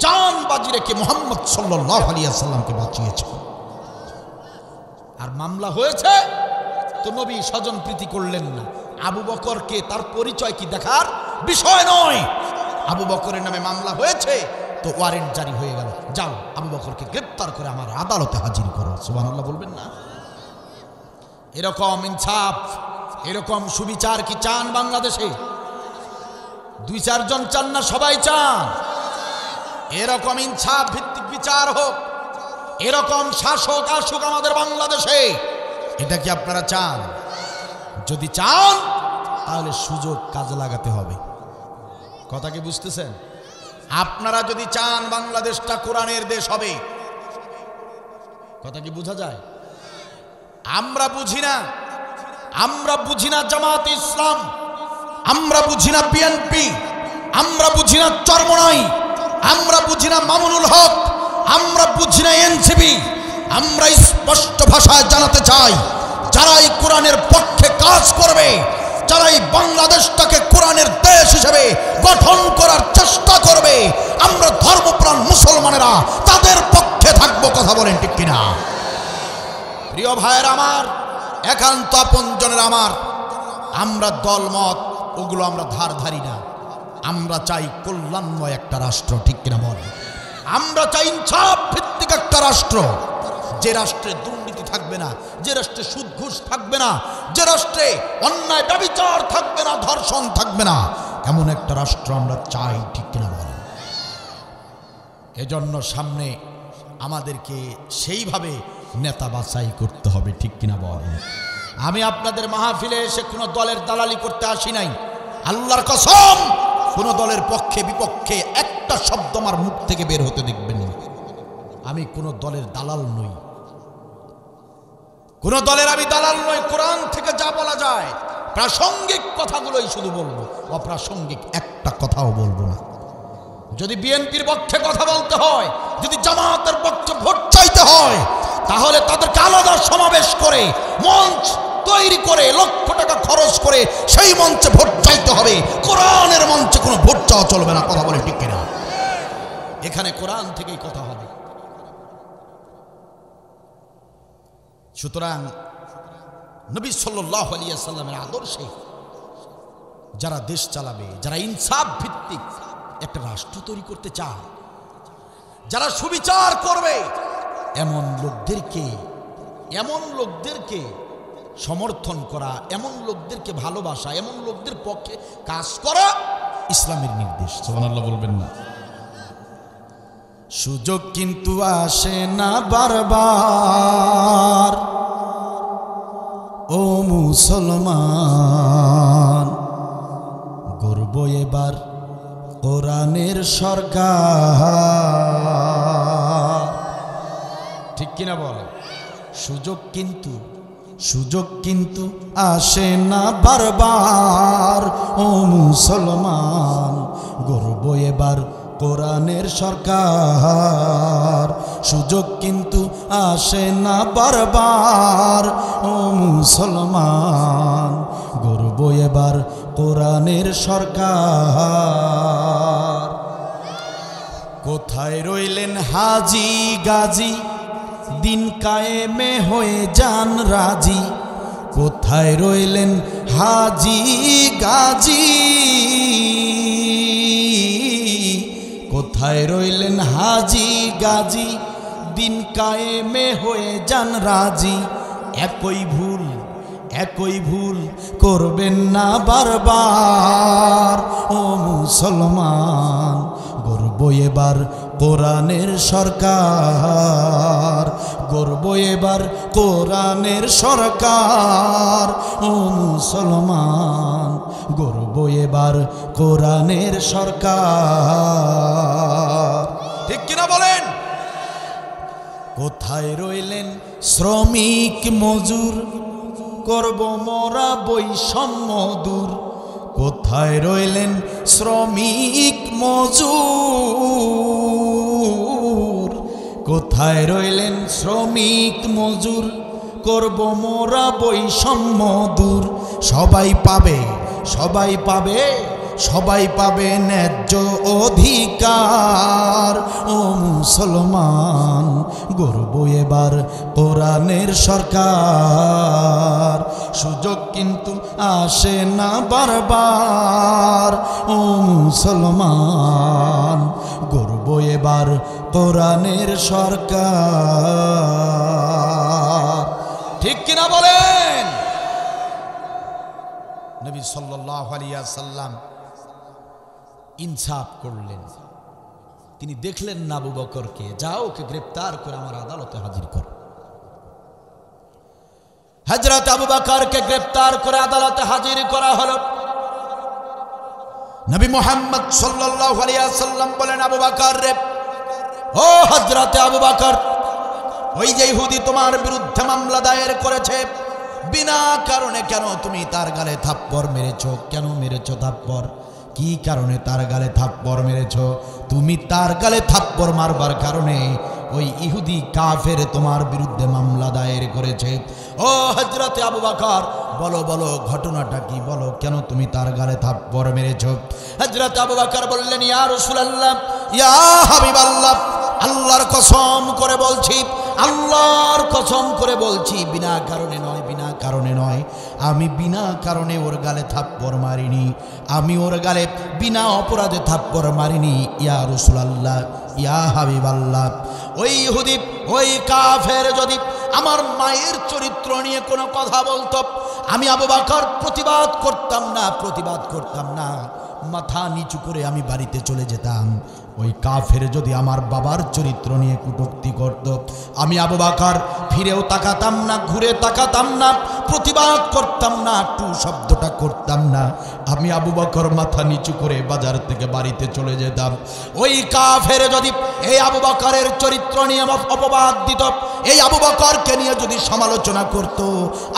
জান বাজি রেখে মুহাম্মদ সাল্লাল্লাহু আলাইহি ওয়াসাল্লামকে বাঁচিয়েছেন। আর মামলা হয়েছে তো নবী স্বজন প্রীতি করলেন না। আবু বকরকে তার পরিচয় কি দেখার বিষয় নয়, আবু বকরের নামে মামলা হয়েছে তো ওয়ারেন্ট জারি হয়ে গেল, যাও আবু বকরকে গ্রেপ্তার করে আমার আদালতে হাজির করো। সুবহানাল্লাহ বলবেন না? এরকম ইনসাফ, এরকম সুবিচার কি চান বাংলাদেশে? 2-4 জন চান না, সবাই চান এরকম ইনসাফ ভিত্তিক বিচার হোক, এরকম শাসক আসুক আমাদের বাংলাদেশে। এটা কি আপনারা চান? যদি চান তাহলে সুযোগ কাজে লাগাতে হবে। কথা কি বুঝতেছেন? আপনারা যদি চান বাংলাদেশটা কোরআনের দেশ হবে, কথা কি বোঝা যায়? আমরা বুঝি না, আমরা বুঝি না জামাত ইসলাম, আমরা বুঝি না বিএনপি, আমরা বুঝি না চরমনাই, আমরা বুঝি না মামুনুল হক, আমরা বুঝি না এনসিপি। আমরা স্পষ্ট ভাষায় জানাতে চাই, যারা এই কোরআনের পক্ষে কাজ করবে, যারা এই বাংলাদেশটাকে কোরআনের দেশ হিসেবে গঠন করার চেষ্টা করবে, আমরা ধর্মপ্রাণ মুসলমানেরা তাদের পক্ষে থাকবো। কথা বলেন ঠিক কিনা? প্রিয় ভাইয়ের আমার, একান্ত আপনজনের আমার, আমরা দলমত ওগুলো আমরা ধার ধারি না। আমরা চাই কল্যাণময় একটা রাষ্ট্র, ঠিক কিনা বলেন? আমরা চাই ইনসাফ ভিত্তিক একটা রাষ্ট্র, যে রাষ্ট্রে দুর্নীতি থাকবে না, যে রাষ্ট্রে সুদ ঘুষ থাকবে না, যে রাষ্ট্রে অন্যায় ব্যভিচার থাকবে না, ধর্ষণ থাকবে না, এমন একটা রাষ্ট্র আমরা চাই, ঠিক কিনা বলেন? এজন্য সামনে আমাদেরকে সেইভাবে নেতা বাছাই করতে হবে, ঠিক কিনা বলেন? আমি আপনাদের মাহফিলে এসে কোনো দলের দালালি করতে আসি নাই। আল্লাহর কসম, কোন দলের পক্ষে বিপক্ষে একটা শব্দ আমার মুখ থেকে বের হতে দেখবেন না। আমি কোন দলের দালাল নই, কোন দলের আমি দালাল নই। কোরআন থেকে যা বলা যায় প্রাসঙ্গিক কথাগুলোই শুধু বলবো, অপ্রাসঙ্গিক একটা কথাও বলবো না। যদি বিএনপির পক্ষে কথা বলতে হয়, যদি জামাতের পক্ষে ভোট চাইতে হয়, তাহলে তাদেরকে আলাদা সমাবেশ করে, মঞ্চ তৈরি করে, লক্ষ টাকা খরচ করে সেই মঞ্চে ভোট চাইতে হবে। কোরআনের মঞ্চে কোনো ভোট চাওয়া চলবে না। কথা বলে ঠিক কিনা? এখানে কোরআন থেকেই কথা হবে। সুতরাং নবী সাল্লাল্লাহু আলাইহি ওয়াসাল্লামের আদর্শে যারা দেশ চালাবে, যারা ইনসাফ ভিত্তিক একটা রাষ্ট্র তৈরি করতে চায়, যারা সুবিচার করবে, এমন লোকদেরকে সমর্থন করা, এমন লোকদেরকে ভালোবাসা, এমন লোকদের পক্ষে কাজ করা, ইসলামের নির্দেশ। সুবহানাল্লাহ বলবেন না? সুযোগ কিন্তু আসে না বারবার, ও মুসলমান, গর্ব এবার কোরআনের সরকার। ঠিক কিনা বলে? সুযোগ কিন্তু আসে না বারবার, ও মুসলমান, গর্ব এবার কোরআনের সরকার। সুযোগ কিন্তু আসে না বারবার, ও মুসলমান, গর্ব এবার কোরআনের সরকার। কোথায় রইলেন হাজি গাজী, দিন কায়েমে হয়ে যান রাজি। কোথায় রইলেন হাজি গাজী, কোথায় রইলেন হাজি গাজী, দিন কায়েমে হয়ে যান রাজি। একই ভুল করবেন না বারবার, ও মুসলমান, গর্ব এবার কোরআনের সরকার। গর্ব এবার কোরআনের সরকার, ও মুসলমান, গর্ব এবার কোরআনের সরকার। ঠিক কিনা বলেন? কোথায় রইলেন শ্রমিক মজুর, করব মোরা বৈষম্য দূর। কোথায় রইলেন শ্রমিক মজুর, কোথায় রইলেন শ্রমিক মজুর, করব মোরা বৈষম্য দূর। সবাই পাবে ন্যায্য অধিকার, ও মুসলমান, গর্ব এবার কোরআনের সরকার। সুযোগ কিন্তু আসে না বারবার, ও মুসলমান, গর্ব এবার কোরআনের সরকার। ঠিক কিনা বলেন? নবী সাল্লাল্লাহু আলাইহি ওয়াসাল্লাম ইনসাফ করলেন। তিনি দেখলেন না আবু বকরকে, যাও ওকে গ্রেফতার করে আমার আদালতে হাজির কর। হযরত আবু বকরকে গ্রেফতার করে আদালতে হাজির করা হলো। নবী মুহাম্মদ সাল্লাল্লাহু আলাইহি ওয়াসাল্লাম বলেন, আবু বকর রে, ও হযরত আবু বকর, ওই যে ইহুদি তোমার বিরুদ্ধে মামলা দায়ের করেছে, বিনা কারণে কেন তুমি তার গালে থাপ্পড় মেরেছো? কেন মেরেছো থাপ্পড়? কি কারণে তার গালে থাপ্পড় মেরেছো? তুমি তার গালে থাপ্পড় মারবার কারণে ওই ইহুদি কাফের তোমার বিরুদ্ধে মামলা দায়ের করেছে। ও হযরত আবু বকর, বলো ঘটনাটা কি? বলো, কেন তুমি তার গালে থাপ্পড় মেরেছো? হযরত আবু বকর বললেন, ইয়া রাসূলুল্লাহ, ইয়া হাবিবাল্লাহ, আল্লাহর কসম করে বলছি, আল্লাহর কসম করে বলছি, বিনা কারণে নয়, আমি বিনা কারণে ওর গালে থাপ্পড় মারিনি, আমি ওর গালে বিনা অপরাধে থাপ্পড় মারিনি। ইয়া রাসূলুল্লাহ, ইয়া হাবিবাল্লাহ, ওই ইহুদি, ওই কাফের যদি আমার মায়ের চরিত্র নিয়ে কোনো কথা বলতো, আমি আবু বকর প্রতিবাদ করতাম না, মাথা নিচু করে আমি বাড়িতে চলে যেতাম। ওই কাফের যদি আমার বাবার চরিত্র নিয়ে কটূক্তি করত, আমি আবু বকর ফিরেও তাকাতাম না, ঘুরে তাকাতাম না, প্রতিবাদ করতাম না, টু শব্দটা করতাম না। আমি আবু বকর মাথা নিচু করে বাজার থেকে বাড়িতে চলে যেতাম। ওই কাফের যদি এই আবু বকরের চরিত্র নিয়ে অপবাদ দিত, এই আবু বকরকে নিয়ে যদি সমালোচনা করত,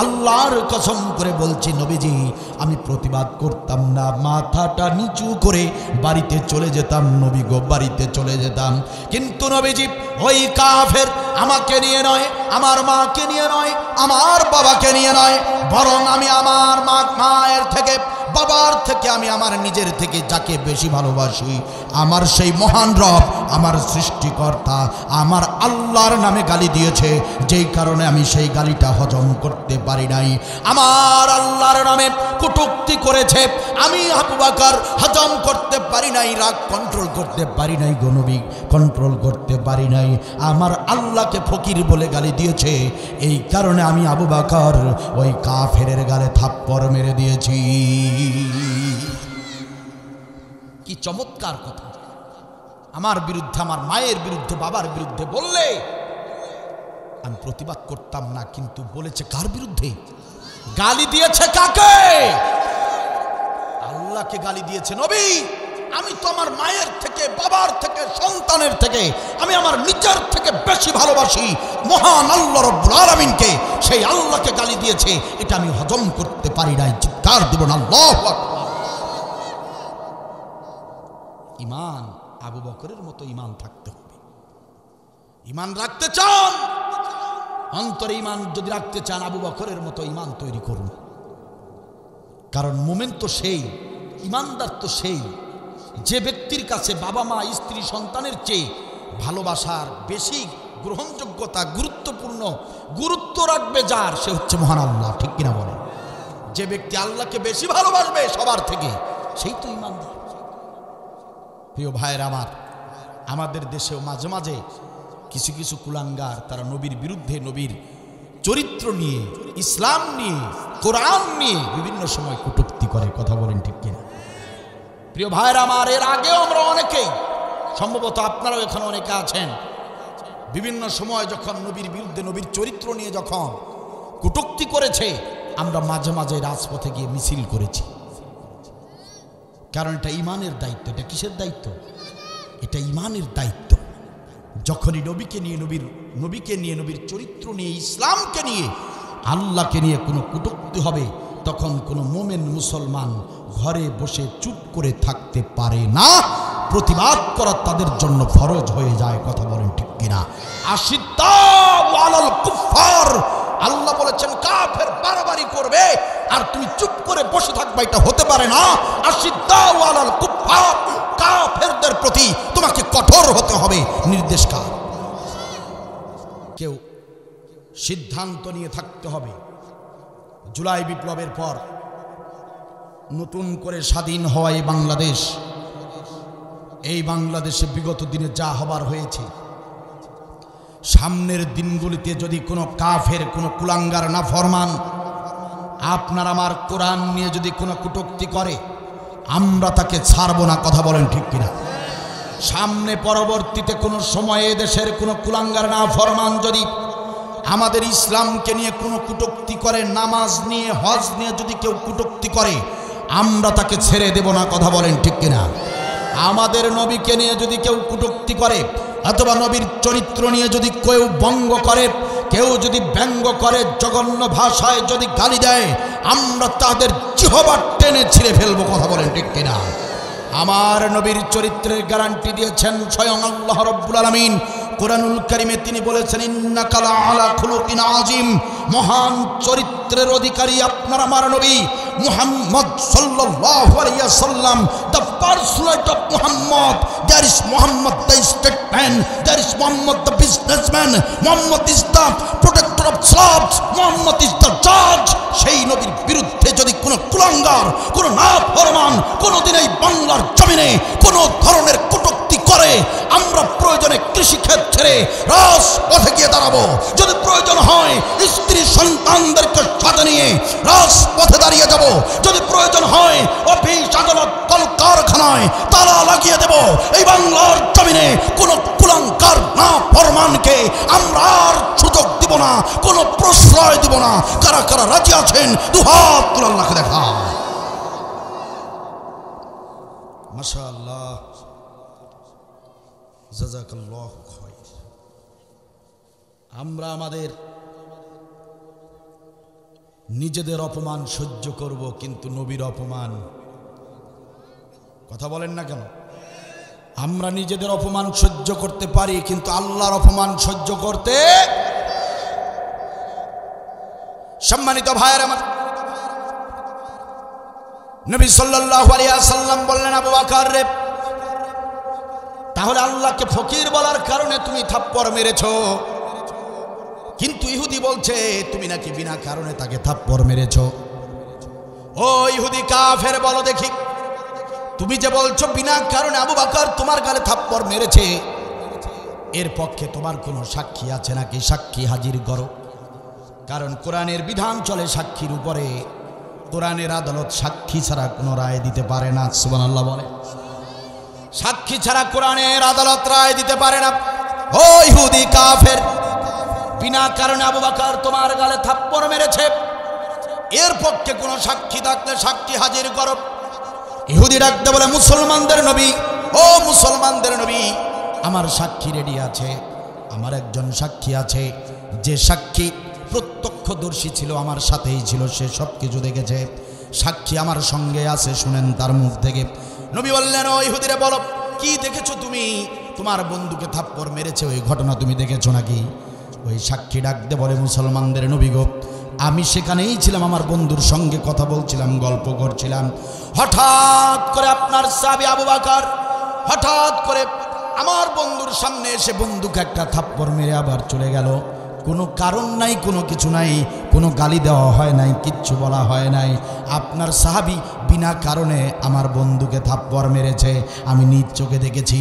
আল্লাহর কসম করে বলছি নবীজি, আমি প্রতিবাদ করতাম না, মাথাটা নিচু করে বাড়িতে চলে যেতাম। নবী গো, বাড়িতে চলে যেতাম। কিন্তু নবীজি ওই কাফের আমাকে নিয়ে নয়, আমার মাকে নিয়ে নয়, আমার বাবাকে নিয়ে নয়, বরং আমি আমার মায়ের থেকে, বাবার থেকে, আমি আমার নিজের থেকে যাকে বেশি ভালোবাসি, আমার সেই মহান রব, আমার সৃষ্টিকর্তা, আমার আল্লাহর নামে গালি দিয়েছে, যেই কারণে আমি সেই গালিটা হজম করতে পারি নাই। আমার আল্লাহর নামে কটূক্তি করেছে, আমি আবু বকর হজম করতে পারি নাই, রাগ কন্ট্রোল করতে পারি নাই, গণবী কন্ট্রোল করতে পারি নাই। আমার আল্লাহকে ফকির বলে গালি দিয়েছে, এই কারণে আমি আবু বকর ওই কাফেরের গালে থাপ্পড় মেরে দিয়েছি। কি চমৎকার কথা! আমার বিরুদ্ধে, আমার মায়ের বিরুদ্ধে, বাবার বিরুদ্ধে বললে আমি প্রতিবাদ করতাম না, কিন্তু বলেছে কার বিরুদ্ধে? গালি দিয়েছে কাকে? আল্লাহকে গালি দিয়েছে। নবী, আমি তো আমার মায়ের থেকে, বাবার থেকে, সন্তানের থেকে, আমি আমার নিজের থেকে বেশি ভালোবাসি মহান আল্লাহ রাব্বুল আলামিনকে। সেই আল্লাহকে গালি দিয়েছে, এটা আমি হজম করতে পারি নাই। চিৎকার দিব না আল্লাহু আকবার। ঈমান আবু বকরের মতো ঈমান থাকতে হবে। ঈমান রাখতে চান, অন্তরে ঈমান যদি রাখতে চান, আবু বকরের মতো ঈমান তৈরি করুন। কারণ মুমিন তো সেই, ঈমানদার তো সেই যে ব্যক্তির কাছে বাবা মা স্ত্রী সন্তানের চেয়ে ভালোবাসার বেশি গ্রহণযোগ্যতা, গুরুত্বপূর্ণ গুরুত্ব রাখবে যার, সে হচ্ছে মহান আল্লাহ। ঠিক কিনা বলেন? যে ব্যক্তি আল্লাহকে বেশি ভালোবাসবে সবার থেকে, সেই তো ঈমানদার। প্রিয় ভাইয়ের আমার, আমাদের দেশেও মাঝে মাঝে কিছু কিছু কুলাঙ্গার, তারা নবীর বিরুদ্ধে, নবীর চরিত্র নিয়ে, ইসলাম নিয়ে, কোরআন নিয়ে বিভিন্ন সময় কটূক্তি করে। কথা বলেন ঠিক কিনা? প্রিয় ভাইয়ের আমার, এর আগেও আমরা অনেকেই, সম্ভবত আপনারাও এখানে অনেকে আছেন, বিভিন্ন সময় যখন নবীর বিরুদ্ধে, নবীর চরিত্র নিয়ে যখন কটূক্তি করেছে, আমরা মাঝে মাঝে রাজপথে গিয়ে মিছিল করেছি। কারণ এটা ঈমানের দায়িত্ব। এটা কিসের দায়িত্ব? এটা ঈমানের দায়িত্ব। যখনই নবীকে নিয়ে, নবীর চরিত্র নিয়ে, ইসলামকে নিয়ে, আল্লাহকে নিয়ে কোনো কটূক্তি হবে, তখন কোনো মুমিন মুসলমান ঘরে বসে চুপ করে থাকতে পারে না। প্রতিবাদ করা তাদের জন্য ফরজ হয়ে যায়। কথা বলেন ঠিক কিনা? আশিদ্দাউ আলাল কুফার, আল্লাহ বলেছেন কাফের বাড়াবাড়ি করবে আর তুমি চুপ করে বসে থাকবে, এটা হতে পারে না। আশিদ্দাউ আলাল কুফার, কাফেরদের প্রতি তোমাকে কঠোর হতে হবে। নির্দেশ কার? কেউ সিদ্ধান্ত নিয়ে থাকতে হবে। জুলাই বিপ্লবের পর নতুন করে স্বাধীন হওয়া এই বাংলাদেশ, এই বাংলাদেশে বিগত দিনে যা হবার হয়েছে, সামনের দিনগুলিতে যদি কোনো কাফের, কোনো কুলাঙ্গার নাফরমান আপনার আমার কোরআন নিয়ে যদি কোনো কটূক্তি করে, আমরা তাকে ছাড়ব না। কথা বলেন ঠিক কিনা? সামনে পরবর্তীতে কোনো সময়ে দেশের কোনো কুলাঙ্গার নাফরমান যদি আমাদের ইসলামকে নিয়ে কোনো কটূক্তি করে, নামাজ নিয়ে, হজ নিয়ে যদি কেউ কটূক্তি করে, আমরা তাকে ছেড়ে দেব না। কথা বলেন ঠিক কিনা? আমাদের নবীকে নিয়ে যদি কেউ কটূক্তি করে, অথবা নবীর চরিত্র নিয়ে যদি কেউ ব্যঙ্গ করে, কেউ যদি ব্যঙ্গ করে, জঘন্য ভাষায় যদি গালি দেয়, আমরা তাদের জিহ্বা টেনে ছিঁড়ে ফেলবো। কথা বলেন ঠিক কিনা? আমার নবীর চরিত্রের গ্যারান্টি দিয়েছেন স্বয়ং আল্লাহ রাব্বুল আলামিন। কুরআনুল কারীমে তিনি বলেছেন, ইন্নাকা লাআলা খুলুকিন আযীম, মহান চরিত্রের অধিকারী আপনার আমার নবী মুহাম্মদ সাল্লাল্লাহু আলাইহি ওয়াসাল্লাম। The personality of Muhammad, that is Muhammad the statesman, that is Muhammad the businessman, Muhammad is the protector of slaves, Muhammad is the জাজ। সেই নবীর বিরুদ্ধে যদি কোনো কুলাঙ্গার, কোনো নাফরমান কোনোদিন এই বাংলার জমিনে কোনো ধরনের কটূক্তি করে, আমরা প্রয়োজনে কৃষিক্ষেত ছেড়ে রাজপথে গিয়ে দাঁড়াবো। যদি প্রয়োজন হয় স্ত্রী সন্তানদেরকে সাথে নিয়ে রাজপথে দাঁড়িয়ে যাব। যদি প্রয়োজন হয় অফিস, আদালত, কলকারখানায় তালা লাগিয়ে দেব। এই বাংলার জমিনে কোনো কুলাঙ্গার নাফরমানকে আমরা আর সুযোগ দিব না, কোনো প্রশ্রয় দিব না। কারা কারা রাজি আছেন দুহাত তুলে আল্লাহকে দেখা? মাশাআল্লাহ, জাযাকাল্লাহু খায়র। আমরা আমাদের নিজেদের অপমান সহ্য করব, কিন্তু নবীর অপমান, কথা বলেন না কেন? আমরা নিজেদের অপমান সহ্য করতে পারি, কিন্তু আল্লাহর অপমান সহ্য করতে। সম্মানিত ভাইয়ের আমার, নবী সাল্লাল্লাহু আলাইহি ওয়াসাল্লাম বললেন, আবু বকর রে, তাহলে আল্লাহকে ফকির বলার কারণে তুমি থাপ্পড় মেরেছো, কিন্তু ইহুদি বলছে তুমি নাকি বিনা কারণে তাকে থাপ্পড় মেরেছো। ও ইহুদি কাফের, বলো দেখি, তুমি যে বলছো বিনা কারণে আবু বকর তোমার গালে থাপ্পড় মেরেছে, এর পক্ষে তোমার কোনো সাক্ষী আছে নাকি? সাক্ষী হাজির করো। কারণ কোরআনের বিধান চলে সাক্ষীর উপরে। কোরআনের আদালত সাক্ষী ছাড়া কোনো রায় দিতে পারে না। সুবহানাল্লাহ বলে। সাক্ষী ছাড়া কোরআনের আদালত রায় দিতে পারে না। ও ইহুদি কাফের, বিনা কারণে আবু বকর তোমার গালে থাপ্পড় মেরেছে, এর পক্ষে কোনো সাক্ষী থাকলে সাক্ষী হাজির করো। ইহুদি ডাকতে বলে, মুসলমানদের নবী, ও মুসলমানদের নবী, আমার সাক্ষী রেডি আছে। আমার একজন সাক্ষী আছে, যে সাক্ষী প্রত্যক্ষদর্শী ছিল, আমার সাথেই ছিল, সে সব কিছু দেখেছে। সাক্ষী আমার সঙ্গে আছে, শুনেন তার মুখ থেকে। নবী বললেন, ও ইহুদিরে বলো, কি দেখেছো তুমি? তোমার বন্ধুকে থাপ্পড় মেরেছে, ওই ঘটনা তুমি দেখেছো নাকি? ওই সাক্ষী ডাকতে বলে, মুসলমানদের নবী গো, আমি সেখানেই ছিলাম, আমার বন্ধুর সঙ্গে কথা বলছিলাম, গল্প করছিলাম। হঠাৎ করে আপনার সাহাবী আবু বকর হঠাৎ করে আমার বন্ধুর সামনে এসে বন্ধুকে একটা থাপ্পড় মেরে আবার চলে গেল। কোনো কারণ নাই, কোনো কিছু নাই, কোনো গালি দেওয়া হয় নাই, কিচ্ছু বলা হয় নাই। আপনার সাহাবী বিনা কারণে আমার বন্ধুকে থাপ্পড় মেরেছে, আমি নিজ চোখে দেখেছি।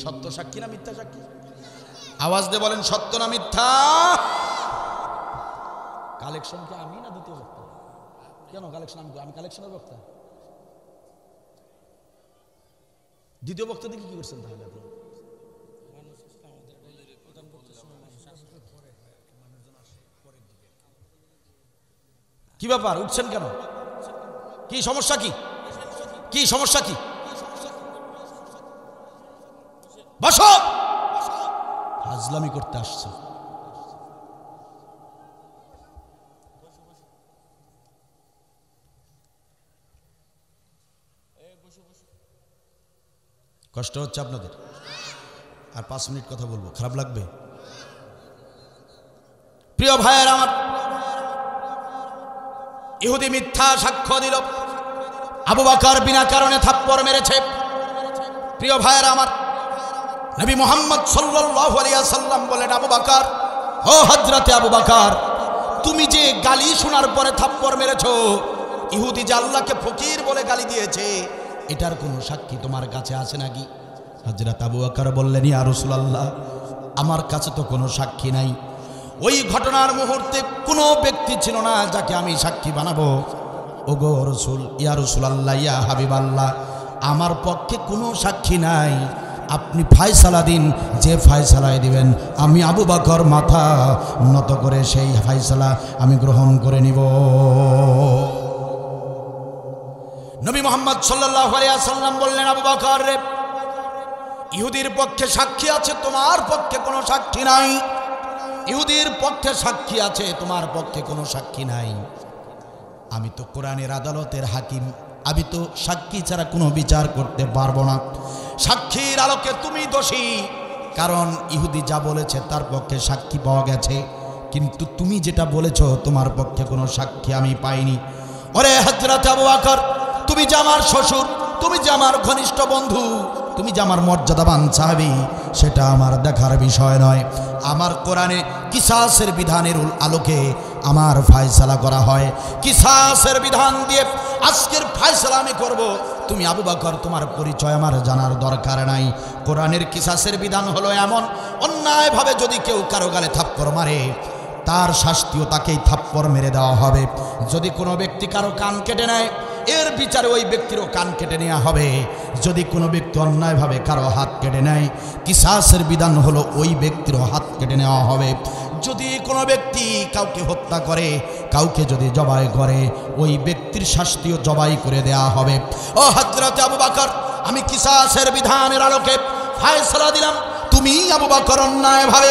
সত্য সাক্ষী না মিথ্যা সাক্ষী? আওয়াজ দিয়ে বলেন, সত্য না মিথ্যা? কালেকশন কি আমি না দ্বিতীয় বক্তা? কেন কালেকশন আমি কালেকশনের বক্তা? দ্বিতীয় বক্তা দিকে কি করছেন তাহলে আপনি? কি ব্যাপার, উঠছেন কেন? কি সমস্যা? কি সমস্যা? কি বসো, ফাজলামি করতে আসছে। কষ্ট হচ্ছে আপনাদের? আর 5 মিনিট কথা বলবো, খারাপ লাগবে? প্রিয় ভাইয়ের আমার, ইহুদি মিথ্যা সাক্ষ্য দিল, আবু বকর বিনা কারণে থাপ্পড় মেরেছে। প্রিয় ভাইয়ের আমার, নবী মুহাম্মদ সাল্লাল্লাহু আলাইহি ওয়াসাল্লাম বলেন, আবু বকর, ও হযরতে আবু বকর, তুমি যে গালি শোনার পরে থাপ্পড় মেরেছো, ইহুদি যে আল্লাহকে ফকির বলে গালি দিয়েছে, এটার কোনো সাক্ষী তোমার কাছে আছে নাকি? হযরত আবু বকর বললেন, ইয়া রাসূলুল্লাহ, আমার কাছে তো কোনো সাক্ষী নাই। ওই ঘটনার মুহূর্তে কোনো ব্যক্তি ছিল না যাকে আমি সাক্ষী বানাবো। ওগো রাসূল, ইয়া রাসূলুল্লাহ, ইয়া হাবিবাল্লাহ, আমার পক্ষে কোনো সাক্ষী নাই। আপনি ফয়সালা দিন, যে ফয়সালায় দিবেন আমি আবু বকর মাথা নত করে সেই ফয়সালা আমি গ্রহণ করে নিব। নবী মুহাম্মদ সাল্লাল্লাহু আলাইহি ওয়াসাল্লাম বললেন, আবু বকর রে, ইহুদির পক্ষে সাক্ষী আছে, তোমার পক্ষে কোনো সাক্ষী নাই। ইহুদির পক্ষে সাক্ষী আছে, তোমার পক্ষে কোনো সাক্ষী নাই। আমি তো কোরআনের আদালতের হাকিম, আমি তো সাক্ষী ছাড়া কোনো বিচার করতে পারবো না। সাক্ষীর আলোকে তুমি দোষী, কারণ ইহুদি যা বলেছে তার পক্ষে সাক্ষী পাওয়া গেছে, কিন্তু তুমি যেটা বলেছো তোমার পক্ষে কোনো সাক্ষী আমি পাইনি। ওরে হযরত আবু বকর, তুমি যে আমার শ্বশুর, তুমি যে আমার ঘনিষ্ঠ বন্ধু, তুমি যে আমার মর্যাদাবান সাহাবী, সেটা আমার দেখার বিষয় নয়। আমার কোরআনে কিসাসের বিধানের আলোকে আমার ফয়সালা করা হয়। কিসাসের বিধান দিয়ে আজকের ফয়সালা আমি করব। তুমি আবু বকর, তোমার পরিচয় আমার জানার দরকার নাই। কোরআনের কিসাসের বিধান হলো এমন, অন্যায়ভাবে যদি কেউ কারো গালে থাপ্পড় মারে, তার শাস্তিও তাকেই থাপ্পড় মেরে দেওয়া হবে। যদি কোনো ব্যক্তি কারো কান কেটে নেয়, এর বিচারে ওই ব্যক্তিরও কান কেটে নেওয়া হবে। যদি কোনো ব্যক্তি অন্যায়ভাবে কারো হাত কেটে নেয়, কিসাসের বিধান হলো ওই ব্যক্তিরও হাত কেটে নেওয়া হবে। যদি কোনো ব্যক্তি কাউকে হত্যা করে, কাউকে যদি জবাই করে, ওই ব্যক্তির শাস্তিও জবাই করে দেওয়া হবে। ও হযরত আবু বকর, আমি কিসাসের বিধানের আলোকে ফয়সালা দিলাম, তুমি আবু বকর অন্যায়ভাবে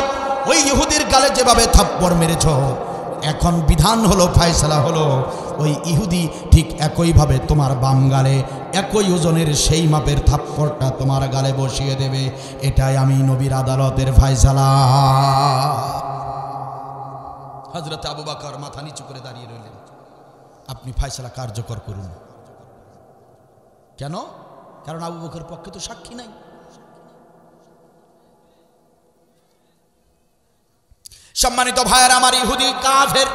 ওই ইহুদির গালে যেভাবে থাপ্পড় মেরেছ, এখন বিধান হলো, ফয়সালা হলো, ওই ইহুদি ঠিক একইভাবে তোমার বাম গালে একই ওজনের সেই মাপের থাপ্পড়টা তোমার গালে বসিয়ে দেবে। এটাই আমি নবীর আদালতের ফয়সালা। হযরত আবু বকর মাথা নিচু করে দাঁড়িয়ে রইলেন। আপনি ফয়সালা কার্যকর করুন। কেন? কারণ আবু বকরের পক্ষে তো সাক্ষী নাই। সম্মানিত ভাইয়ের আমার, ইহুদি কাফের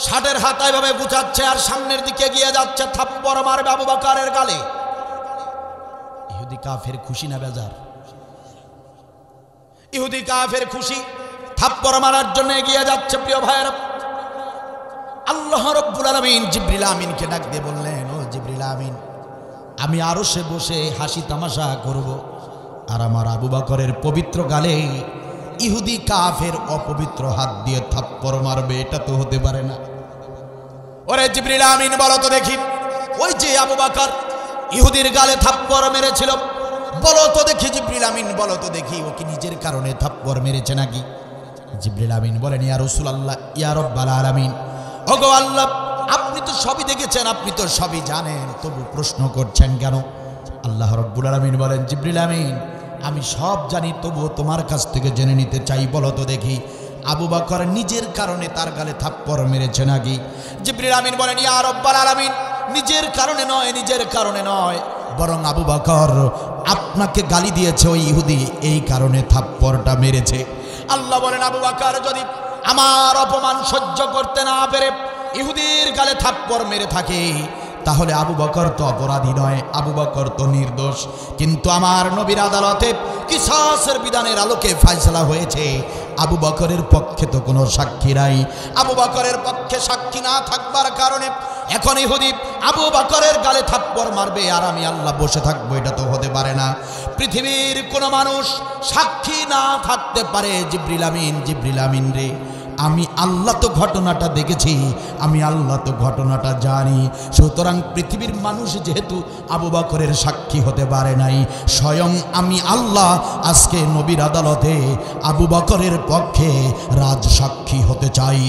ষাটের হাতায় ভাবে বুঝাচ্ছে আর সামনের দিকে গিয়ে যাচ্ছে, থাপ্পড় মারবে আবু বকরের গালে। ইহুদি কাফের খুশি না বেজার? ইহুদি কাফের খুশি, থাপ্পড় মারার জন্য এগিয়ে যাচ্ছে। প্রিয় ভাইয়েরা, আল্লাহ রাব্বুল আলামিন জিবরিল আমিনকে ডাক দিয়ে বললেন, ও জিবরিল আমিন, আমি আরশে বসে হাসি তামাশা করব, আর আমার আবু বকরের পবিত্র গালে ইহুদি কাফের অপবিত্র হাত দিয়ে থাপ্পড় মারবে। এটা তো হতে পারে না। ওরে জিবরিল আমিন বলো তো দেখি, ওই যে আবু বকর ইহুদির গালে থাপ্পড় মেরেছিল, বলো তো দেখি জিবরিল আমিন বলো তো দেখি, ও কি নিজের কারণে থাপ্পড় মেরেছে নাকি? জিবরিল আমিন বলেন, ইয়া রাসূলুল্লাহ, ইয়া রাব্বাল আলামিন, ওগো আল্লাহ, আপনি তো সবই দেখেছেন, আপনি তো সবই জানেন, তবু প্রশ্ন করছেন কেন? আল্লাহ রাব্বুল আলামিন বলেন, জিবরিল আমিন, আমি সব জানি, তবুও তোমার কাছ থেকে জেনে নিতে চাই, বলো তো দেখি আবু বকর নিজের কারণে তার গালে থাপ্পড় মেরেছে নাকি? জিবরিল আমিন বলেন, ইয়া রাব্বাল আলামিন, নিজের কারণে নয়, নিজের কারণে নয়, বরং আবু বকর আপনাকে গালি দিয়েছে ওই ইহুদি, এই কারণে থাপ্পড়টা মেরেছে। আল্লাহ বলেন, আবু বকর যদি আমার অপমান সহ্য করতে না পেরে ইহুদির গালে থাপ্পড় মেরে থাকে, তাহলে আবু বকর তো অপরাধী নয়, আবু বকর তো নির্দোষ। কিন্তু আমার নবীর আদালতে কিসাসের বিধানের আলোকে ফয়সালা হয়েছে, আবু বকরের পক্ষে তো কোনো সাক্ষী নাই। আবু বকরের পক্ষে সাক্ষী না থাকবার কারণে এখন ইহুদি আবু বকরের গালে থাপ্পড় মারবে, আর আমি আল্লাহ বসে থাকবো, এটা তো হতে পারে না। পৃথিবীর কোনো মানুষ সাক্ষী না থাকতে পারে। জিবরিল আমিন, জিবরিল আমিন রে, আমি আল্লাহ তো ঘটনাটা দেখেছি, আমি আল্লাহ তো ঘটনাটা জানি, সুতরাং পৃথিবীর মানুষ যেহেতু আবু বকরের সাক্ষী হতে পারে নাই, স্বয়ং আমি আল্লাহ আজকে নবীর আদালতে আবু বকরের পক্ষে রাজসাক্ষী হতে চাই।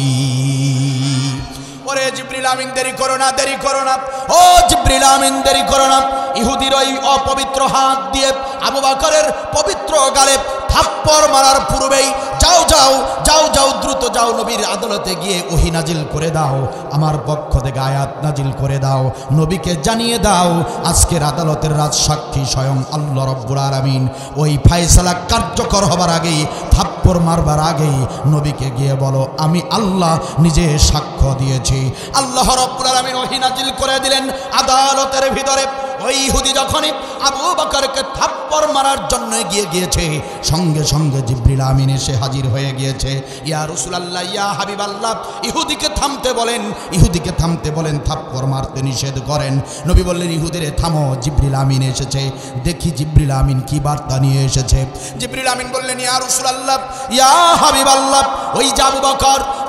ওরে জিবরিল আমিন, দেরি করো না, দেরি করো না, ও জিবরিল আমিন, দেরি করো না। ইহুদির ওই অপবিত্র হাত দিয়ে আবু বকরের পবিত্র গালে থাপ্পড় মারার পূর্বেই যাও যাও যাও যাও, দ্রুত যাও, নবীর আদালতে গিয়ে ওহী নাজিল করে দাও, আমার পক্ষ থেকে আয়াত নাজিল করে দাও, নবীকে জানিয়ে দাও আজকের আদালতের রাজসাক্ষী স্বয়ং আল্লাহ রাব্বুল আলামিন। ওই ফয়সালা কার্যকর হবার আগেই, থাপ্পড় মারবার আগেই নবীকে গিয়ে বলো, আমি আল্লাহ নিজে সাক্ষ্য দিয়েছি। আল্লাহ রাব্বুল আলামিন ওহী নাজিল করে দিলেন আদালতের ভিতরে। ওই ইহুদি যখনই আবু বকরকে থাপ্পড় মারার জন্য গিয়েছে, সঙ্গে সঙ্গে জিবরিল আমিন এসে হাজির হয়ে গিয়েছে। ইয়া রাসূলুল্লাহ, ইয়া হাবিবাল্লাহ, ইহুদিকে থামতে বলেন, ইহুদিকে থামতে বলেন, থাপ্পড় মারতে নিষেধ করেন। নবী বললেন, ইহুদিরে থামো, জিবরিল আমিন এসেছে, দেখি জিবরিল আমিন কি বার্তা নিয়ে এসেছে। জিবরিল আমিন বললেন, ইয়া রাসূলুল্লাহ, ইয়া হাবিবাল্লাহ, ওই যে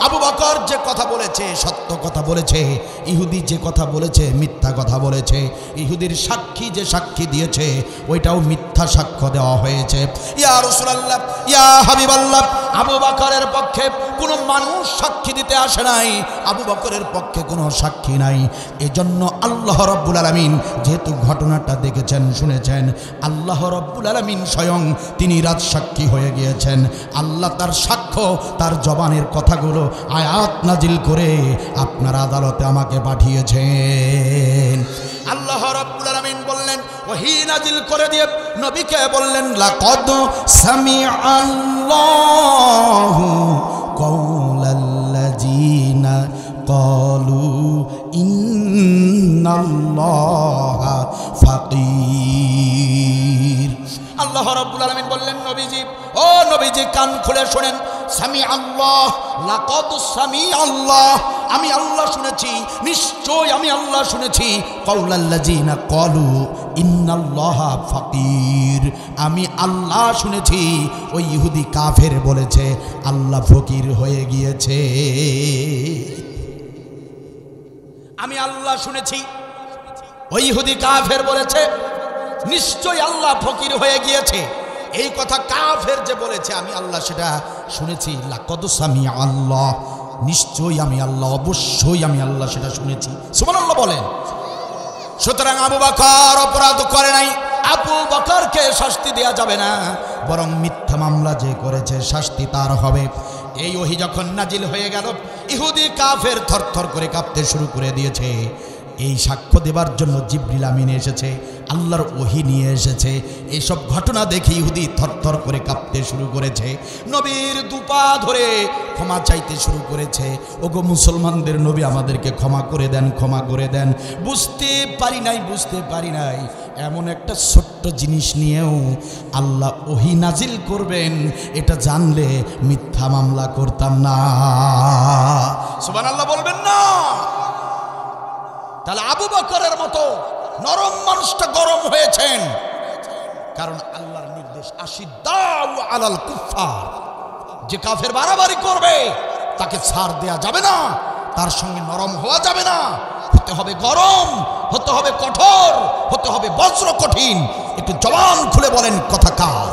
আবু বকর যে কথা বলেছে সত্য কথা বলেছে, ইহুদি যে কথা বলেছে মিথ্যা কথা বলেছে, ইহুদির সাক্ষী যে সাক্ষী দিয়েছে ওইটাও মিথ্যা সাক্ষ্য দেওয়া হয়েছে। ইয়া রাসূলুল্লাহ, ইয়া হাবিবাল্লাহ, আবু বকরের পক্ষে কোনো মানুষ সাক্ষী দিতে আসে নাই, আবু বকরের পক্ষে কোনো সাক্ষী নাই। এজন্য আল্লাহ রাব্বুল আলামিন যেহেতু ঘটনাটা দেখেছেন শুনেছেন, আল্লাহ রাব্বুল আলামিন স্বয়ং তিনি রাজসাক্ষী হয়ে গিয়েছেন। আল্লাহ তার সাক্ষ্য, তার জবানের কথাগুলো আয়াত নাজিল করে আপনার আদালতে আমাকে পাঠিয়েছেন। আল্লাহ রাব্বুল আলামিন বললেন, ওহী নাজিল করে দিয়ে নবীকে বললেন, লাকাদ সামিআল্লাহু কাওলাল্লাযিনা ক্বালু ইন্নাল্লাহা ফাকীর। আল্লাহ রাব্বুল আলামিন বললেন, নবীজি, ও নবীজি, কান খুলে শোনেন, সামি আল্লাহ, লাকাদ সামি আল্লাহ, আমি আল্লাহ শুনেছি, নিশ্চয় আমি আল্লাহ শুনেছি, কাওলাল্লাযিনা ক্বালু ইন্নাল্লাহা ফাকীর, আমি আল্লাহ শুনেছি ওই ইহুদি কাফের বলেছে আল্লাহ ফকির হয়ে গিয়েছে। আমি আল্লাহ শুনেছি ওই ইহুদি কাফের বলেছে নিশ্চয় আল্লাহ ফকির হয়ে গিয়েছে। এই কথা কাফের যে বলেছে আমি আল্লাহ সেটা শুনেছি। লাকাদ সামিআ আল্লাহ, নিশ্চয়ই আমি আল্লাহ, অবশ্যই আমি আল্লাহ সেটা শুনেছি। সুবহানাল্লাহ বলেন। সুতরাং আবু বকর অপরাধ করে নাই, আবু বকরকে শাস্তি দেয়া যাবে না, বরং মিথ্যা মামলা যে করেছে শাস্তি তার হবে। এই ওহী যখন নাজিল হয়ে গেল, ইহুদি কাফের থরথর করে কাঁপতে শুরু করে দিয়েছে। এই সাক্ষ্য দেবার জন্য জিবরিল আমিন এসেছে, আল্লাহর ওহী নিয়ে এসেছে। এইসব ঘটনা দেখে ইহুদি থরথর করে কাঁপতে শুরু করেছে, নবীর দুপা ধরে ক্ষমা চাইতে শুরু করেছে। ওগো মুসলমানদের নবী, আমাদেরকে ক্ষমা করে দেন, ক্ষমা করে দেন, বুঝতে পারি নাই, বুঝতে পারি নাই, এমন একটা ছোট্ট জিনিস নিয়েও আল্লাহ ওহী নাজিল করবেন এটা জানলে মিথ্যা মামলা করতাম না। সুবহানাল্লাহ বলবেন না? তাহলে আবু বকরের মতো নরম মানুষটা গরম হয়েছেন, কারণ আল্লাহর নির্দেশ আশিদ্দাউ আলাল কুফফার, যে কাফের বাড়াবাড়ি করবে তাকে ছাড় দেয়া যাবে না, তার সঙ্গে নরম হওয়া যাবে না, হতে হবে গরম, হতে হবে কঠোর, হতে হবে বজ্র কঠিন। একটু জবান খুলে বলেন কথা কার?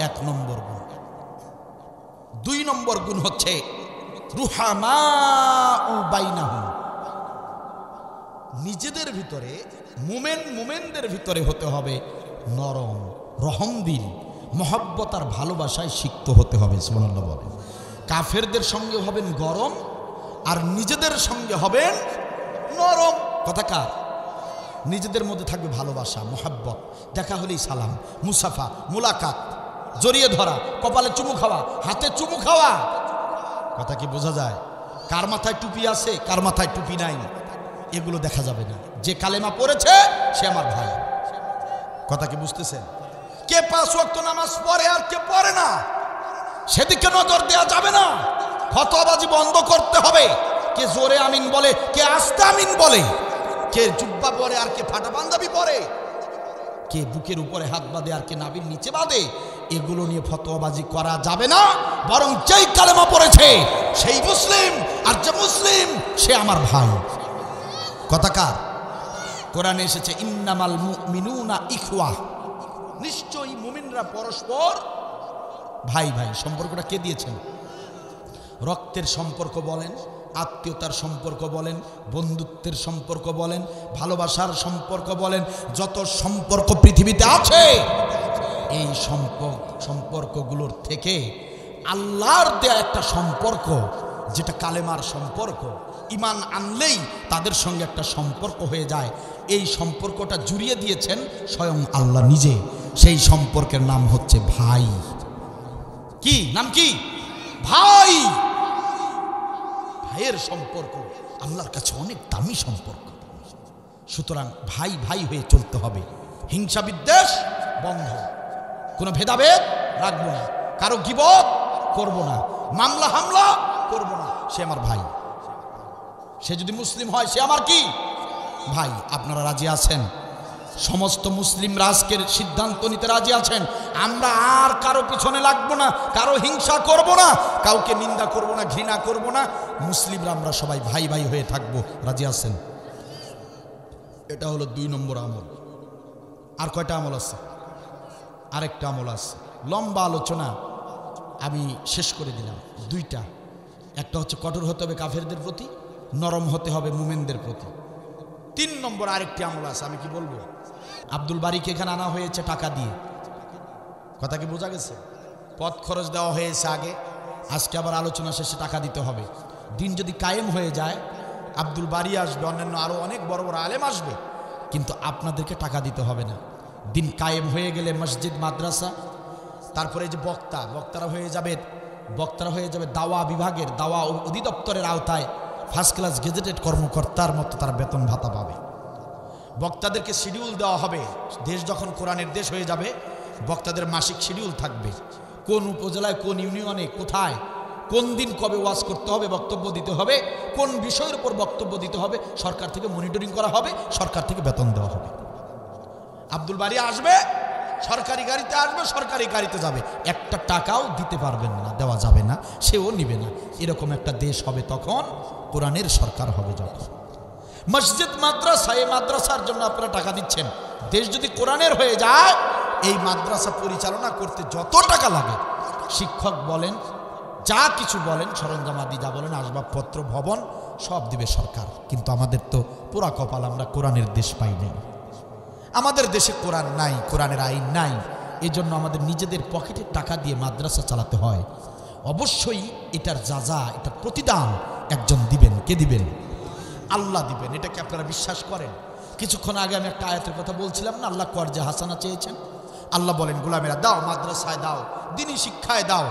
এক নম্বর গুণ। দুই নম্বর গুণ হচ্ছে রুহামাউ বাইনাহুম, নিজেদের ভিতরে মুমেনদের ভিতরে হতে হবে নরম, রহমদিল, মহব্বত আর ভালোবাসায় সিক্ত হতে হবে। সুবহানাল্লাহ বলেন। কাফেরদের সঙ্গে হবেন গরম আর নিজেদের সঙ্গে হবেন নরম। কথা কার? নিজেদের মধ্যে থাকবে ভালোবাসা, মহব্বত, দেখা হলেই সালাম, মুসাফা, মুলাকাত, জড়িয়ে ধরা, কপালে চুমু খাওয়া, হাতে চুমু খাওয়া। কথা কি বোঝা যায়? কার মাথায় টুপি আছে, কার মাথায় টুপি নাই, এগুলো দেখা যাবে না। যে কালেমা পড়েছে সে আমার ভাই। কথা কি বুঝতেছেন? কে 5 ওয়াক্ত নামাজ পড়ে আর কে পড়ে না, সেদিকে নজর দেওয়া যাবে না। ফতোয়াবাজি বন্ধ করতে হবে। কে জোরে আমিন বলে, কে আস্তে আমিন বলে, কে জুব্বা পরে আর কে ফাটা পাঞ্জাবি পরে, কে বুকের উপরে হাত বাঁধে আর কে নাভির নিচে বাঁধে, এগুলো নিয়ে ফতোয়াবাজি করা যাবে না। বরং যেই কালেমা পড়েছে সেই মুসলিম, আর যে মুসলিম সে আমার ভাই। কথা কার? কোরআনে এসেছে ইন্নামাল মুমিনুনা ইখওয়া, নিশ্চয়ই মুমিনরা পরস্পর ভাই ভাই। সম্পর্কটা কে দিয়েছেন? রক্তের সম্পর্ক বলেন, আত্মীয়তার সম্পর্ক বলেন, বন্ধুত্বের সম্পর্ক বলেন, ভালোবাসার সম্পর্ক বলেন, যত সম্পর্ক পৃথিবীতে আছে এই সম্পর্কগুলোর থেকে আল্লাহর দেয়া একটা সম্পর্ক, যেটা কালেমার সম্পর্ক, ঈমান আনলেই তাদের সঙ্গে একটা সম্পর্ক হয়ে যায়। এই সম্পর্কটা জুড়িয়ে দিয়েছেন স্বয়ং আল্লাহ নিজে। সেই সম্পর্কের নাম হচ্ছে ভাই। কি নাম? কি? ভাই। ভাইয়ের সম্পর্ক আল্লাহর কাছে অনেক দামি সম্পর্ক। সুতরাং ভাই ভাই হয়ে চলতে হবে। হিংসা বিদ্বেষ বন্ধ, কোনো ভেদাভেদ রাখবো না, কারো গীবত করব না, মামলা হামলা করব না। সে আমার ভাই। সে যদি মুসলিম হয় সে আমার কি ভাই। আপনারা রাজি আছেন? সমস্ত মুসলিমরা আজকের সিদ্ধান্ত নিতে রাজি আছেন, আমরা আর কারো পিছনে লাগবো না, কারো হিংসা করব না, কাউকে নিন্দা করব না, ঘৃণা করব না। মুসলিমরা আমরা সবাই ভাই ভাই হয়ে থাকবো। রাজি আছেন? এটা হলো 2 নম্বর আমল। আর কয়টা আমল আছে? আরেকটা আমল আছে, লম্বা আলোচনা, আমি শেষ করে দিলাম। 2টা। একটা হচ্ছে কঠোর হতে হবে কাফেরদের প্রতি, নরম হতে হবে মুমিনদের প্রতি। 3 নম্বর আরেকটি আমল আছে, আমি কি বলবো? আব্দুল বারিকে এখানে আনা হয়েছে টাকা দিয়ে। কথা কি বোঝা গেছে? পথ খরচ দেওয়া হয়েছে আগে, আজকে আবার আলোচনা শেষে টাকা দিতে হবে। দিন যদি কায়েম হয়ে যায়, আব্দুল বারি আসবে, অন্যান্য আরো অনেক বড় বড় আলেম আসবে, কিন্তু আপনাদেরকে টাকা দিতে হবে না। দিন কায়েম হয়ে গেলে মসজিদ, মাদ্রাসা, তারপরে যে বক্তারা হয়ে যাবে দাওয়া বিভাগের, দাওয়া অধিদপ্তরের আওতায় ফার্স্ট ক্লাস গেজেটেড কর্মকর্তার মতো তারা বেতন ভাতা পাবে। বক্তাদেরকে শিডিউল দেওয়া হবে। দেশ যখন কোরআনের দেশ হয়ে যাবে, বক্তাদের মাসিক শিডিউল থাকবে, কোন উপজেলায়, কোন ইউনিয়নে, কোথায়, কোন দিন কবে ওয়াজ করতে হবে, বক্তব্য দিতে হবে, কোন বিষয়ের উপর বক্তব্য দিতে হবে, সরকার থেকে মনিটরিং করা হবে, সরকার থেকে বেতন দেওয়া হবে। আব্দুল বারি আসবে, সরকারি গাড়িতে আসবে, সরকারি গাড়িতে যাবে, একটা টাকাও দিতে পারবেন না, দেওয়া যাবে না, সেও নিবে না। এরকম একটা দেশ হবে তখন, কোরআনের সরকার হবে যখন। মসজিদ, মাদ্রাসা, এই মাদ্রাসার জন্য আপনারা টাকা দিচ্ছেন। দেশ যদি কোরআনের হয়ে যায়, এই মাদ্রাসা পরিচালনা করতে যত টাকা লাগে, শিক্ষক বলেন, যা কিছু বলেন, সরঞ্জামাদি যা বলেন, আসবাবপত্র, ভবন, সব দিবে সরকার। কিন্তু আমাদের তো পুরা কপাল, আমরা কোরআনের দেশ পাই নাই। আমাদের দেশে কোরআন নাই, কোরআনের আইন নাই। এই জন্য আমাদের নিজেদের পকেটের টাকা দিয়ে মাদ্রাসা চালাতে হয়। অবশ্যই এটার যা এটার প্রতিদান একজন দিবেন। কে দিবেন? আল্লাহ দিবেন। এটাকে আপনারা বিশ্বাস করেন? কিছুক্ষণ আগে আমি একটা আয়াতের কথা বলছিলাম না, আল্লাহ কর্জে হাসানা চেয়েছেন। আল্লাহ বলেন, গোলামেরা দাও, মাদ্রাসায় দাও, দ্বীনি শিক্ষায় দাও,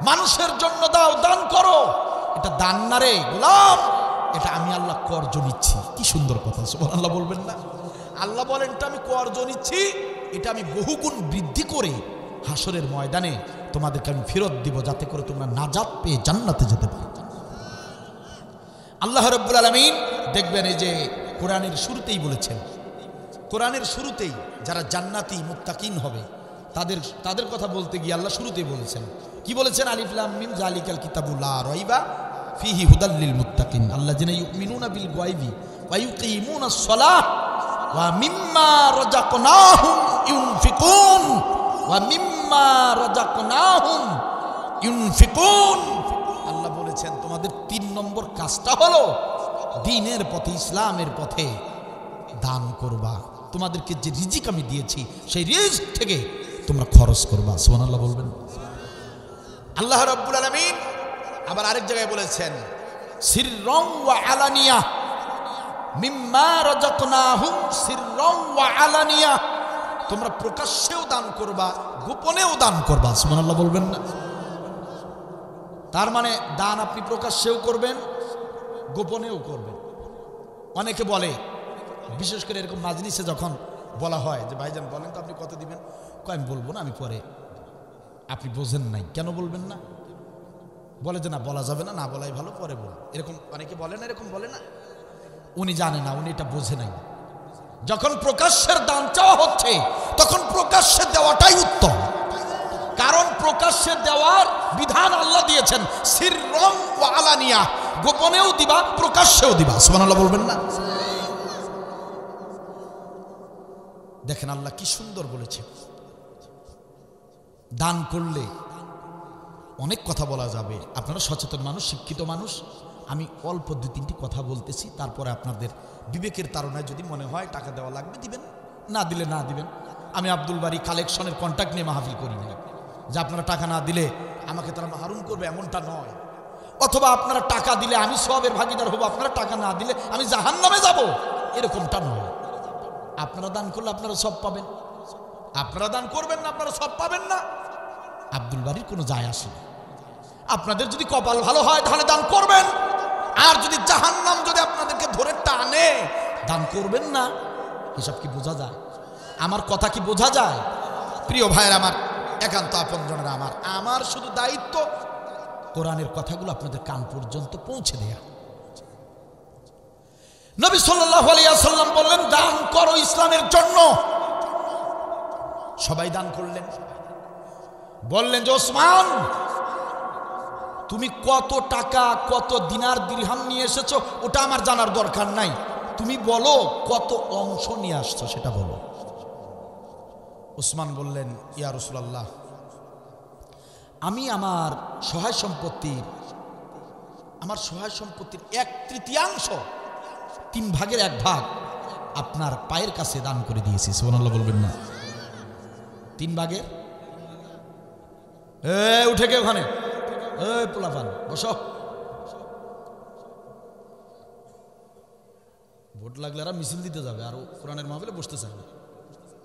মানুষের জন্য দাও, দান করো। এটা দান না রে গোলাম, এটা আমি আল্লাহ কর্জ নিচ্ছি। কি সুন্দর কথা, সুবহানাল্লাহ বলবেন না? আল্লাহ বলেন, এটা আমি কর্জ নিচ্ছি, এটা আমি বহুগুণ বৃদ্ধি করে হাসরের ময়দানে তোমাদেরকে আমি ফেরত দিব, যাতে করে তোমরা নাজাত পেয়ে জান্নাতে যেতে পারো। আল্লাহ রাব্বুল আলামিন দেখবেন, এই যে কোরআনের শুরুতেই বলেছেন, কোরআনের শুরুতেই যারা জান্নাতি মুত্তাকিন হবে তাদের কথা বলতে গিয়ে আল্লাহ শুরুতেই বলেছেন, কি বলেছেন? আলিফ লাম মিম যালিকাল কিতাবু লা রাইবা ফিহি হুদাল লিল মুত্তাকিন আল্লাযিনা ইউমিনুনা বিল গায়বি ওয়া ইউকিমুনাস সালাহ ওয়া মিম্মা রাযাকনাহুম ইউনফিকুন ওয়া মিম্মা রাযাকনাহুম ইউনফিকুন। আল্লাহ বলেছেন তোমাদের 3 নম্বর কাজটা হলো দ্বীনের পথে, ইসলামের পথে দান করবা। তোমাদেরকে যে রিজিক আমি দিয়েছি সেই রিজিক থেকে তোমরা খরচ করবা। সুবহানাল্লাহ বলবেন। আল্লাহ রাব্বুল আলামিন আবার আরেক জায়গায় বলেছেন, সিররাম ওয়া আলানিয়া মিম্মা রাযাকনাহুম সিররাম ওয়া আলানিয়া, তোমরা প্রকাশ্যেও দান করবা, গোপনেও দান করবা। সুবহানাল্লাহ বলবেন না? তার মানে দান আপনি প্রকাশ্যেও করবেন, গোপনেও করবেন। অনেকে বলে, বিশেষ করে এরকম মাজলিসে যখন বলা হয় যে ভাইজান বলেন তো আপনি কত দিবেন, কয় আমি বলবো না, আমি পরে। আপনি বোঝেন নাই, কেন বলবেন না? বলে যে না বলা যাবে না, না বলাই ভালো, পরে বল। এরকম অনেকে বলে না, এরকম বলে না। উনি জানে না, উনি এটা বোঝে নাই। যখন প্রকাশ্যের দান চাওয়া হচ্ছে তখন প্রকাশ্যে দেওয়াটাই উত্তম, কারণ প্রকাশ্যে দেওয়ার বিধান আল্লাহ দিয়েছেন সিররাম ওয়া আলানিয়া, গোপনেও দিবা প্রকাশ্যেও দিবা। সুবহানাল্লাহ বলবেন না? দেখেন আল্লাহ কি সুন্দর বলেছে, দান করলে অনেক কথা বলা যাবে। আপনারা সচেতন মানুষ, শিক্ষিত মানুষ, আমি অল্প 2-3টি কথা বলতেছি, তারপরে আপনাদের বিবেকের তাড়নায় যদি মনে হয় টাকা দেওয়া লাগবে দিবেন, না দিলে না দিবেন। আমি আব্দুল বারী কালেকশনের কন্ট্যাক্ট নিয়ে মাহফিল করি না যে আপনারা টাকা না দিলে আমাকে তারা মাহরুম করবে, এমনটা নয়। অথবা আপনারা টাকা দিলে আমি সওয়াবের ভাগীদার হব, আপনারা টাকা না দিলে আমি জাহান্নামে যাব, এরকমটা নয়। আপনারা দান করলে আপনারা সব পাবেন, আপনারা দান করবেন না আপনারা সব পাবেন না, আব্দুল বারীর কোনো যায় আসে না। আপনাদের যদি কপাল ভালো হয় তাহলে দান করবেন, আর যদি জাহান্নাম যদি আপনাদেরকে ধরে টানে দান করবেন না। এসব কি বোঝা যায়? আমার কথা কি বোঝা যায়? প্রিয় ভাইয়ের আমার, একান্ত আপনজনেরা আমার শুধু দায়িত্ব কোরআনের কথাগুলো আপনাদের কান পর্যন্ত পৌঁছে দেয়া। নবী সাল্লাল্লাহু আলাইহি ওয়াসাল্লাম বললেন দান করো ইসলামের জন্য। সবাই দান করলেন। বললেন যে ওসমান তুমি কত টাকা কত দিনার দিরহাম নিয়ে এসেছো ওটা আমার জানার দরকার নাই, তুমি বলো কত অংশ নিয়ে আসছো সেটা বলো। ওসমান বললেন ইয়া রাসূলুল্লাহ, আমি আমার সহায় সম্পত্তির 1/3 3 ভাগের 1 ভাগ আপনার পায়ের কাছে দান করে দিয়েছি। সুবহানাল্লাহ বলবেন না? 3 ভাগের উঠে গে ওখানে, পোলাপান বসো, ভোট লাগলে এরা মিছিল দিতে যাবে আর কোরআনের মাহফিলে বসতে চাইবে,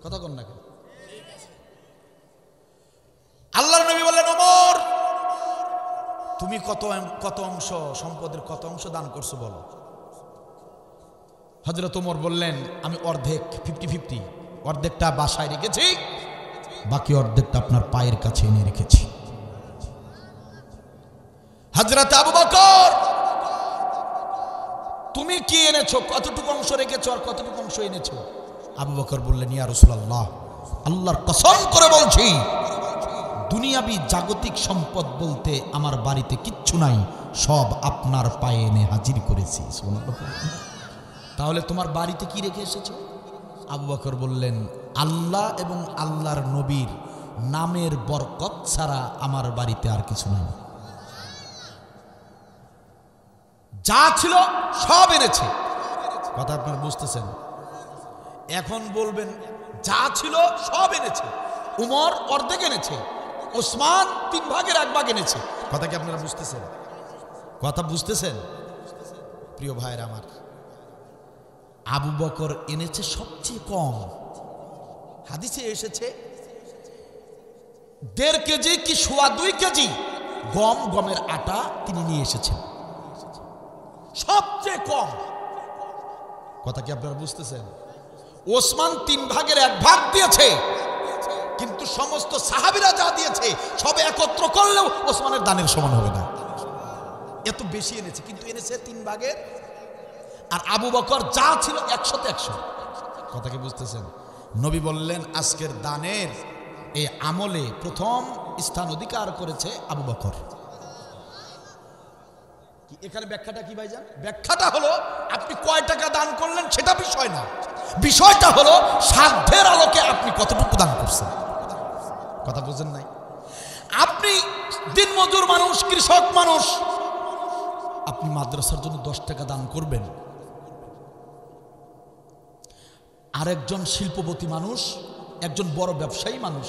কথা কন না কেন? আল্লাহর নবী বললেন ওমর তুমি কত অংশ সম্পদের কত অংশ দান করছো বলো। হযরত ওমর বললেন আমি অর্ধেক 50-50, অর্ধেকটা বাসায় রেখেছি, বাকি অর্ধেকটা আপনার পায়ের কাছে এনে রেখেছি। হযরত আবু বকর তুমি কি এনেছো, কতটুকু অংশ রেখেছো আর কতটুকু অংশ এনেছো? আবু বকর বললেন ইয়া রাসূলুল্লাহ, আল্লাহর কসম করে বলছি দুনিয়াবি জাগতিক সম্পদ বলতে আমার বাড়িতে কিচ্ছু নাই, সব আপনার পায়ে এনে হাজির করেছি। তাহলে তোমার বাড়িতে কি রেখে এসেছো? আবু বকর বললেন আল্লাহ এবং আল্লাহর নবীর নামের বরকত ছাড়া আমার বাড়িতে আর কিছু নাই। যা ছিল সব এনেছে, কথা আপনারা বুঝতেছেন? এখন বলবেন যা ছিল সব এনেছে, উমর অর্ধেক এনেছে, ওসমান 3 ভাগের 1 ভাগ এনেছে, কথা কি আপনারা বুঝতেছেন? কথা বুঝতেছেন? প্রিয় ভাইরা আমার, আবু বকর এনেছে সবচেয়ে কম। হাদিসে এসেছে 1.5 কেজি কি 2.25 কেজি গমের আটা তিনি নিয়ে এসেছেন, সবচেয়ে কম। কথা কি আপনারা বুঝতেছেন? ওসমান 3 ভাগের 1 ভাগ দিয়েছে, কিন্তু সমস্ত সাহাবীরা যা দিয়েছে সব একত্র করলেও ওসমানের দানের সমান হবে না, এত বেশি এনেছে, কিন্তু এনেছে 3 ভাগের। আর আবু বকর যা ছিল 100-তে 100। কথা কি বুঝতেছেন? নবী বললেন আজকের দানের এই আমলে প্রথম স্থান অধিকার করেছে আবু বকর। কি এখানে ব্যাখ্যাটা কি ভাইজান? ব্যাখ্যাটা হলো আপনি কয় টাকা দান করলেন সেটা বিষয় না, বিষয়টা হলো সাধ্যের আলোকে আপনি কতটুকু দান করছেন। কথা বুঝেন নাই? আপনি দিনমজুর মানুষ, কৃষক মানুষ, আপনি মাদ্রাসার জন্য 10 টাকা দান করবেন। আরেকজন শিল্পপতি মানুষ, একজন বড় ব্যবসায়ী মানুষ,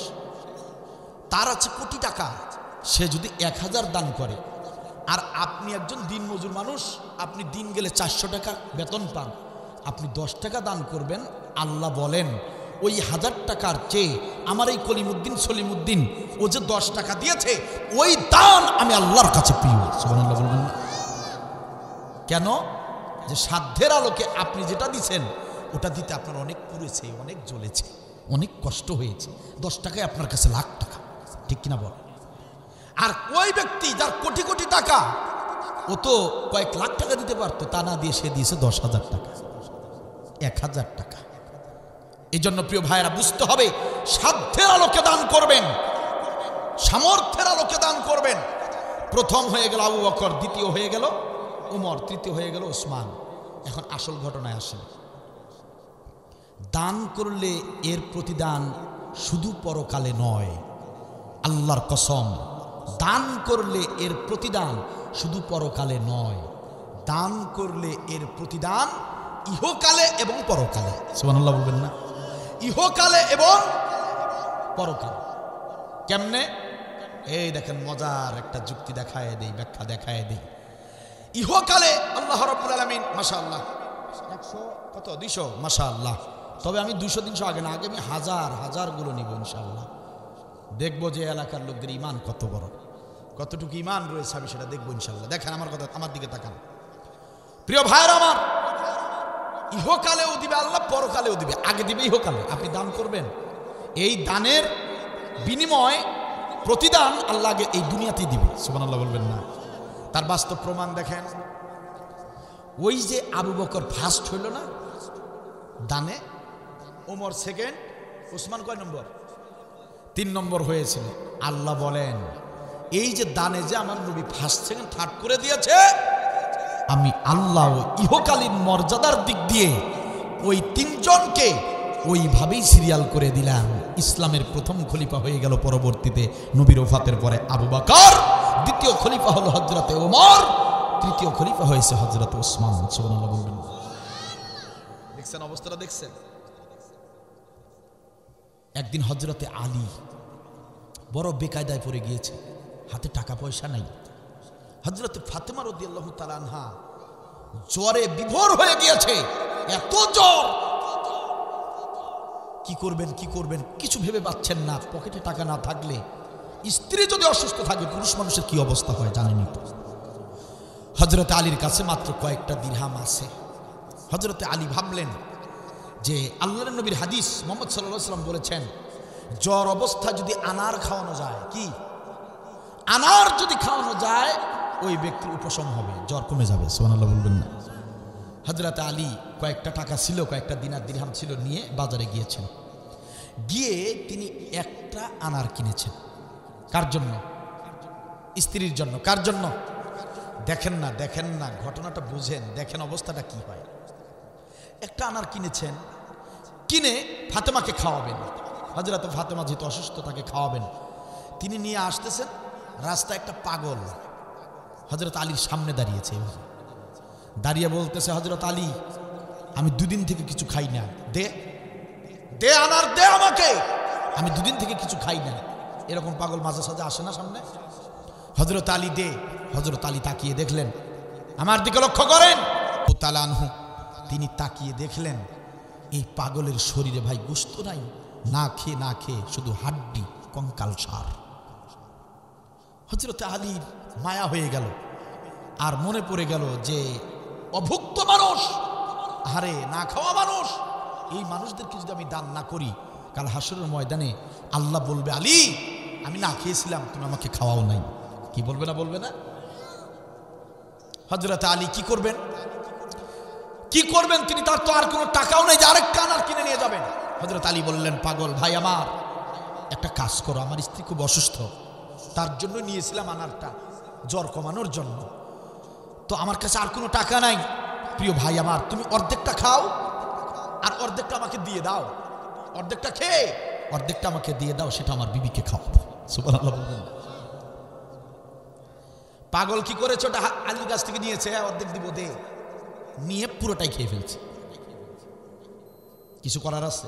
তার আছে কোটি টাকা, সে যদি 1000 দান করে, আর আপনি একজন দিনমজুর মানুষ, আপনি দিন গেলে 400 টাকা বেতন পান, আপনি 10 টাকা দান করবেন, আল্লাহ বলেন ওই 1000 টাকার চেয়ে আমার এই কলিমুদ্দিন সলিমুদ্দিন ও যে 10 টাকা দিয়েছে ওই দান আমি আল্লাহর কাছে প্রিয়। সুবহানাল্লাহ বলবেন না? কেন? যে সাধ্যের আলোকে আপনি যেটা দিচ্ছেন ওটা দিতে আপনার অনেক পুড়েছে, অনেক জ্বলেছে, অনেক কষ্ট হয়েছে। 10 টাকায় আপনার কাছে লাখ টাকা, ঠিক কিনা বল? আর ওই ব্যক্তি যার কোটি কোটি টাকা, ও তো কয়েক লাখ টাকা দিতে পারতো, তা না দিয়ে সে দিয়েছে 10,000 টাকা, 1000 টাকা। এই জন্য প্রিয় ভাইয়েরা বুঝতে হবে, সাধ্যের আলোকে দান করবেন, সামর্থ্যের আলোকে দান করবেন। প্রথম হয়ে গেল আবু বকর, দ্বিতীয় হয়ে গেল উমর, তৃতীয় হয়ে গেল ওসমান। এখন আসল ঘটনায় আসেন। দান করলে এর প্রতিদান শুধু পরকালে নয়, আল্লাহর কসম, দান করলে এর প্রতিদান শুধু পরকালে নয়, দান করলে এর প্রতিদান ইহকালে এবং পরকালে। সুবহানাল্লাহ বলবেন না? ইহকালে এবং পরকালে। কেমনে? এই দেখেন, মজার একটা যুক্তি দেখায় দেই, ব্যাখ্যা দেখায় দেই। ইহকালে আল্লাহ রাব্বুল আলামিন, মাশাআল্লাহ, 100 কত 200, মাশাআল্লাহ। তবে আমি 200-300 আগে না, আগে আমি হাজারগুলো নিব ইনশাআল্লাহ। দেখবো যে এলাকার লোকদের ইমান কত বড়, কতটুকু ইমান রয়েছে, আমি সেটা দেখবো ইনশাআল্লাহ। দেখেন আমার কথা, আমার দিকে তাকান প্রিয় ভাইরা আমার। ইহকালেও দিবে আল্লাহ, পরকালেও দিবে। আগে দিবে ইহকালে, আপনি দান করবেন, এই দানের বিনিময় প্রতিদান আল্লাহ আগে এই দুনিয়াতেই দিবে। সুবহানাল্লাহ বলবেন না? তার বাস্তব প্রমাণ দেখেন। ওই যে আবু বকর ফার্স্ট হইল না দানে, ওমর সেকেন্ড, ওসমান কয় নম্বর? 3 নম্বর হয়েছিল। আল্লাহ বলেন এই যে দানে যে আমার নবী ফার্স্ট সেকেন্ড থার্ড করে দিয়েছে, আমি আল্লাহ ইহকালীন মর্যাদার দিক দিয়ে ওই 3 জনকে ওইভাবেই সিরিয়াল করে দিলাম। ইসলামের প্রথম খলিফা হয়ে গেল পরবর্তীতে নবীর ওফাতের পরে আবু বকর, দ্বিতীয় খলিফা হলো হযরতে ওমর, তৃতীয় খলিফা হয়েছে হযরতে ওসমান। সুবহানাল্লাহ বলবেন? দেখছেন অবস্থাটা? দেখছেন? একদিন হযরতে আলী বড় বেকায়দায় পড়ে গিয়েছে, হাতে টাকা পয়সা নাই। হযরতে ফাতেমা রাদিয়াল্লাহু তাআলা আনহা জ্বরে বিভোর হয়ে গিয়েছে, এত জ্বর, কি করবেন কিছু ভেবে পাচ্ছেন না। পকেটে টাকা না থাকলে, স্ত্রী যদি অসুস্থ থাকে, পুরুষ মানুষের কি অবস্থা হয় জানেনই তো। হযরতে আলীর কাছে মাত্র কয়েকটা দিরহাম আছে। হযরতে আলী ভাবলেন যে আল্লাহর নবীর হাদিস, মুহাম্মদ সাল্লাল্লাহু আলাইহি ওয়াসাল্লাম বলেছেন, জ্বর অবস্থা যদি আনার খাওয়ানো যায়, কি আনার যদি খাওয়ানো যায়, ওই ব্যক্তির উপশম হবে, জ্বর কমে যাবে। সুবহানাল্লাহ বলবেন না? হযরতে আলী কয়েকটা টাকা ছিল, কয়েকটা দিনার দিরহাম ছিল, নিয়ে বাজারে গিয়েছেন। গিয়ে তিনি একটা আনার কিনেছেন। কার জন্য? স্ত্রীর জন্য। কার জন্য? দেখেন না ঘটনাটা বুঝেন, দেখেন অবস্থাটা কি হয়। একটা আনার কিনেছেন, কিনে ফাতেমাকে খাওয়াবেন। হযরতে ফাতেমা যেহেতু অসুস্থ, তাকে খাওয়াবেন। তিনি নিয়ে আসতেছেন, রাস্তায় একটা পাগল হযরত আলীর সামনে দাঁড়িয়েছে। দাঁড়িয়ে বলতেছে, হযরত আলী, আমি 2 দিন থেকে কিছু খাই না, দে আনার, দে আমাকে, আমি 2 দিন থেকে কিছু খাই না। এরকম পাগল মাঝে সাঝে আসে না সামনে? হযরত আলী দে। হযরত আলী তাকিয়ে দেখলেন, আমার দিকে লক্ষ্য করেন, তাআলা আনহু, তিনি তাকিয়ে দেখলেন এই পাগলের শরীরে ভাই গোশত নাই, না খেয়ে শুধু হাড্ডি, কঙ্কাল সার। হযরত আলীর মায়া হয়ে গেল, আর মনে পড়ে গেল যে অভুক্ত মানুষ, আরে না খাওয়া মানুষ, এই মানুষদেরকে যদি আমি দান না করি, কাল হাসরের ময়দানে আল্লাহ বলবে, আলী আমি না খেয়েছিলাম, তুমি আমাকে খাওয়াও নাই। কি বলবে না? হযরত আলী কি করবেন? কি করবেন তিনি? তার তো আর কোনো টাকাও নেই যে আরেকটা আনার কিনে নিয়ে যাবেন। হযরত আলী বললেন, পাগল ভাই আমার, একটা কাজ করো, আমার স্ত্রী খুব অসুস্থ, তার জন্য নিয়েছিলাম আনারটা জ্বর কমানোর জন্য, তো আমার কাছে আর কোনো টাকা নাই। প্রিয় ভাই আমার, তুমি অর্ধেকটা খাও আর অর্ধেকটা আমাকে দিয়ে দাও, অর্ধেকটা খেয়ে অর্ধেকটা আমাকে দিয়ে দাও, সেটা আমার বিবিকে খাওয়াবো। সুবহানাল্লাহ বলবেন। পাগল কি করেছে? ওটা আলীর কাছ থেকে নিয়েছে, অর্ধেক দিব দে, নিয়ে পুরোটাই খেয়ে ফেলছে। কিছু করার আছে?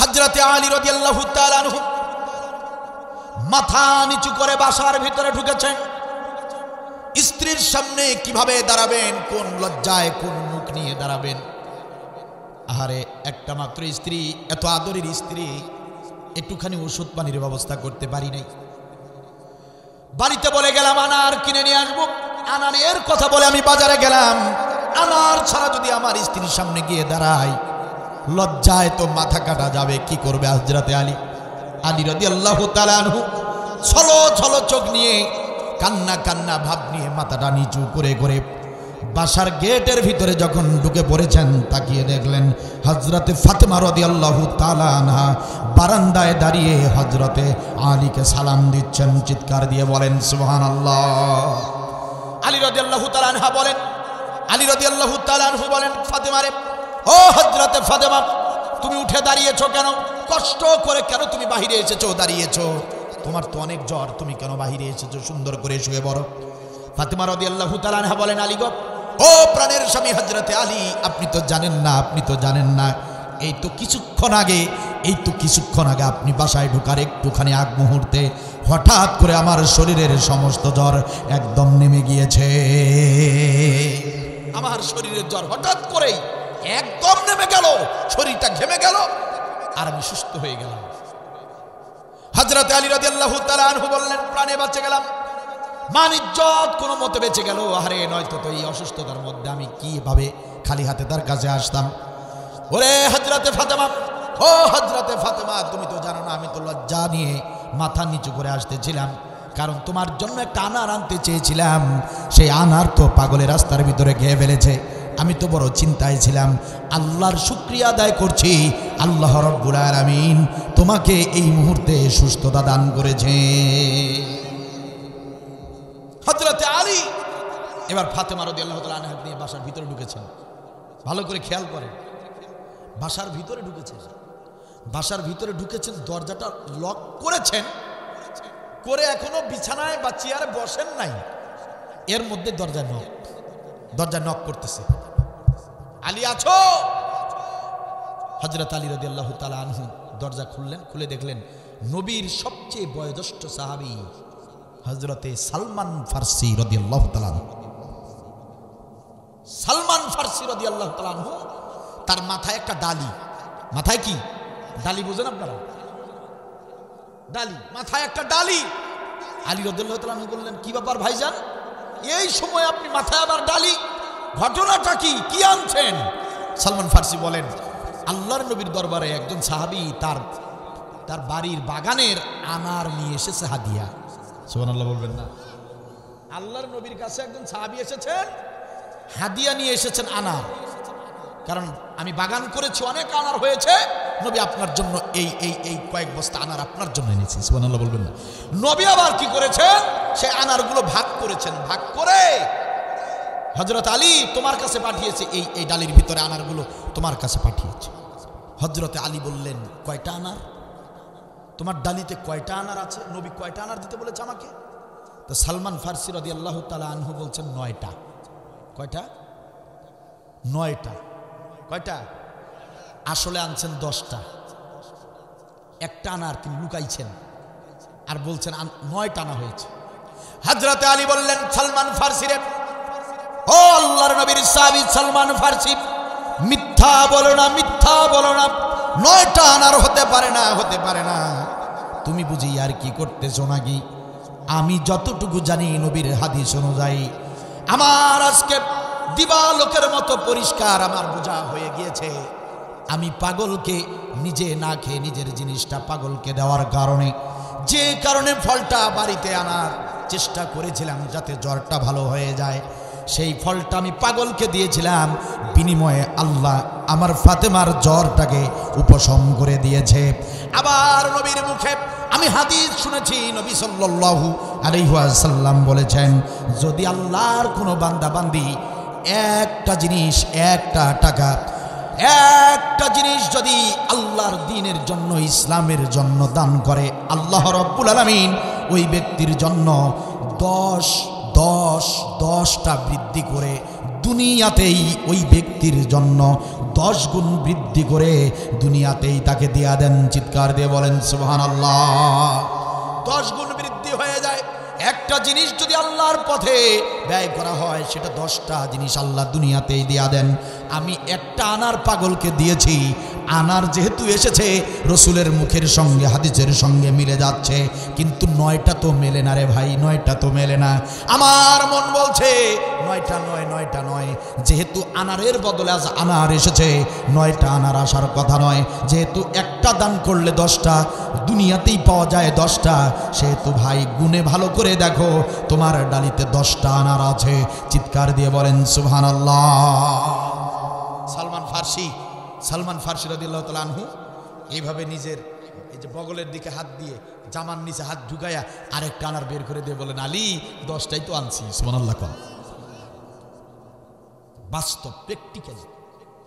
হযরতে আলী রাদিয়াল্লাহু তাআলা আনহু মাথা নিচু করে বাসার ভিতরে ঢুকেছেন। স্ত্রীর সামনে কিভাবে দাঁড়াবেন, কোন লজ্জায়, কোন মুখ নিয়ে দাঁড়াবেন? আহারে, একটা মাত্র স্ত্রী, এত আদরের স্ত্রী, একটুখানি ওষুধ পানির ব্যবস্থা করতে পারি নাই। বাড়িতে বলে গেলাম আনার কিনে নিয়ে আসবো, আনারের কথা বলে আমি বাজারে গেলাম, আনার ছাড়া যদি আমার স্ত্রীর সামনে গিয়ে দাঁড়াই, লজ্জায় তো মাথা কাটা যাবে। কি করবে হযরতে আলী রাদিয়াল্লাহু তাআলা আনহু ছলো ছলো চোখ নিয়ে, কান্না কান্না ভাব নিয়ে মাথাটা নিচু করে করে বাসার গেটের ভিতরে যখন ঢুকে পড়েছেন, তাকিয়ে দেখলেন হযরতে ফাতেমা রাদিয়াল্লাহু তাআলা আনহা বারান্দায় দাঁড়িয়ে হযরতে আলীকে সালাম দিচ্ছেন। চিৎকার দিয়ে বলেন সুবহানাল্লাহ। আলী রাদিয়াল্লাহু তাআলা আনহা বলেন, আলী রাদিয়াল্লাহু তাআলা আনহু বলেন, ফাতেমারে, ও হযরতে ফাতেমা, তুমি উঠে দাঁড়িয়েছো কেন? কষ্ট করে কেন তুমি বাহিরে এসেছো, দাঁড়িয়েছো? তোমার তো অনেক জ্বর, তুমি কেন বাহিরে এসেছো? সুন্দর করে শুয়ে বড়। ফাতেমা রাদিয়াল্লাহু তাআলা আনহা বলেন, আলী গো, ও প্রাণের স্বামী হযরতে আলী, আপনি তো জানেন না, আপনি তো জানেন না, এই তো কিছুক্ষণ আগে আপনি বাসায় ঢোকার একটুখানি আগ মুহূর্তে হঠাৎ করে আমার শরীরের সমস্ত জ্বর একদম নেমে গিয়েছে। আমার শরীরের জ্বর হঠাৎ করেই একদম নেমে গেল, শরীরটা ঘেমে গেল, আর আমি সুস্থ হয়ে গেলাম। হযরতে আলী রাদিয়াল্লাহু তাআলা আনহু বললেন, প্রাণে বেঁচে গেলাম, মান ইজ্জত কোনো মতে বেঁচে গেল। আরে নয়তো তো এই অসুস্থতার মধ্যে আমি কিভাবে খালি হাতে তার কাছে আসতাম? ওরে হযরতে ফাতেমা, ও হযরতে ফাতেমা, তুমি তো জানো না, আমি তো লজ্জা নিয়ে মাথা নিচু করে আসতেছিলাম, কারণ তোমার জন্য একটা আনার আনতে চেয়েছিলাম, সেই আনার তো পাগলের রাস্তার ভিতরে খেয়ে ফেলেছে। আমি তো বড় চিন্তায় ছিলাম। আল্লাহর শুকরিয়া আদায় করছি, আল্লাহ রাব্বুল আলামিন তোমাকে এই মুহূর্তে সুস্থতা দান করেছে। হযরতে আলী এবার ফাতেমা রাদিয়াল্লাহু তাআলা আনহা নিয়ে বাসার ভিতরে ঢুকেছেন। ভালো করে খেয়াল করেন, বাসার ভিতরে ঢুকেছেন, দরজাটা লক করেছেন, করে এখনো বিছানায় বা চেয়ারে বসেন নাই, এর মধ্যে দরজা নক করতেছে। আলী আছো? হযরত আলী রাদিয়াল্লাহু তাআলা আনহু দরজা খুললেন, খুলে দেখলেন নবীর সবচেয়ে বয়োজ্যেষ্ঠ সাহাবী হযরতে সালমান ফারসি রাদিয়াল্লাহু তাআলা আনহু। সালমান ফারসি রাদিয়াল্লাহু তাআলা আনহু, তার মাথায় একটা ডালি, মাথায় কি ডালি বুঝেন আপনারা? ডালি, মাথায় একটা ডালি। আলী রাদিয়াল্লাহু তাআলা আনহু বললেন, কি ব্যাপার ভাইজান, এই সময় আপনি মাথায় আবার ডালি, ঘটনাটা কি, কি আনছেন? সালমান ফারসি বলেন, আল্লাহর নবীর দরবারে একজন সাহাবী তার বাড়ির বাগানের আনার নিয়ে এসেছে হাদিয়া। সুবহানাল্লাহ বলবেন না? আল্লাহর নবীর কাছে একজন সাহাবী এসেছেন, হাদিয়া নিয়ে এসেছেন আনার, কারণ আমি বাগান করেছি, অনেক আনার হয়েছে, নবী আপনার জন্য এই কয়েক বস্তা আনার আপনার জন্য এনেছি। সুবহানাল্লাহ বলবেন না? নবী আবার কি করেছেন, সেই আনারগুলো ভাগ করেছেন, ভাগ করে হযরত আলী তোমার কাছে পাঠিয়েছে, এই ডালির ভিতরে আনারগুলো তোমার কাছে পাঠিয়েছে। হযরত আলী বললেন, কয়টা আনার? তোমার ডালিতে কয়টা আনার আছে? নবী কয়টা আনার দিতে বলেছে আমাকে? তো সালমান ফারসি রাদিয়াল্লাহু তাআলা আনহু বলছেন, 9টা। কয়টা? 9টা। কয়টা? আসলে আনছেন 10টা, একটা আনার তিনি লুকাইছেন, আর বলছেন 9টা আনা হয়েছে। হযরতে আলী বললেন, সালমান ফারসি রে, ও আল্লাহর নবীর সাহাবী সালমান ফারসি, মিথ্যা বলো না, মিথ্যা বলো না, 9টা আনার হতে পারে না, হতে পারে না। তুমি বুঝি আর কি করতেছো নাকি? আমি যতটুকু জানি নবীর হাদিস অনুযায়ী, আমার আজকে দিবালোকের মতো পরিষ্কার আমার বোঝা হয়ে গিয়েছে। আমি পাগলকে নিজে না খেয়ে নিজের জিনিসটা পাগলকে দেওয়ার কারণে, যে কারণে ফলটা বাড়িতে আনার চেষ্টা করেছিলাম যাতে জ্বরটা ভালো হয়ে যায়, সেই ফলটা আমি পাগলকে দিয়েছিলাম, বিনিময়ে আল্লাহ আমার ফাতেমার জ্বরটাকে উপশম করে দিয়েছে। আবার নবীর মুখে আমি হাদিস শুনেছি, নবী সাল্লাল্লাহু আলাইহি ওয়াসাল্লাম বলেছেন, যদি আল্লাহর কোনো বান্দা বান্দি একটা জিনিস, একটা টাকা, একটা জিনিস যদি আল্লাহর দ্বীনের জন্য, ইসলামের জন্য দান করে, আল্লাহ রাব্বুল আলামিন ওই ব্যক্তির জন্য 10টা বৃদ্ধি করে দুনিয়াতেই ওই ব্যক্তির জন্য 10 গুণ বৃদ্ধি করে দুনিয়াতেই তাকে দেয়া দেন। চিৎকার দিয়ে বলেন সুবহানাল্লাহ। 10 গুণ বৃদ্ধি হয়ে যায়। একটা জিনিস যদি আল্লাহর পথে ব্যয় করা হয়, সেটা 10টা জিনিস আল্লাহ দুনিয়াতেই দেয়া দেন। আমি একটা আনার পাগলকে দিয়েছি, আনার যেহেতু এসেছে রসুলের মুখের সঙ্গে, হাদিসের সঙ্গে মিলে যাচ্ছে, কিন্তু 9টা তো মেলে না রে ভাই, 9টা তো মেলে না। আমার মন বলছে 9টা নয়, যেহেতু আনারের বদলে আজ আনার এসেছে, 9টা আনার আসার কথা নয়। যেহেতু একটা দান করলে 10টা দুনিয়াতেই পাওয়া যায় 10টা, সেহেতু ভাই গুণে ভালো করে দেখো, তোমার ডালিতে 10টা আনার আছে। চিৎকার দিয়ে বলেন সুবহানাল্লাহ। সালমান ফার্সি রাদিয়াল্লাহু তাআলা আনহু এইভাবে নিজের এই যে বগলের দিকে হাত দিয়ে জামার নিচে হাত ঢুকায়া আরেকটা আনার বের করে দিয়ে বলেন, আলী 10টাই তো আনছি। সুবহানাল্লাহ। বাস্তব, প্র্যাকটিক্যাল।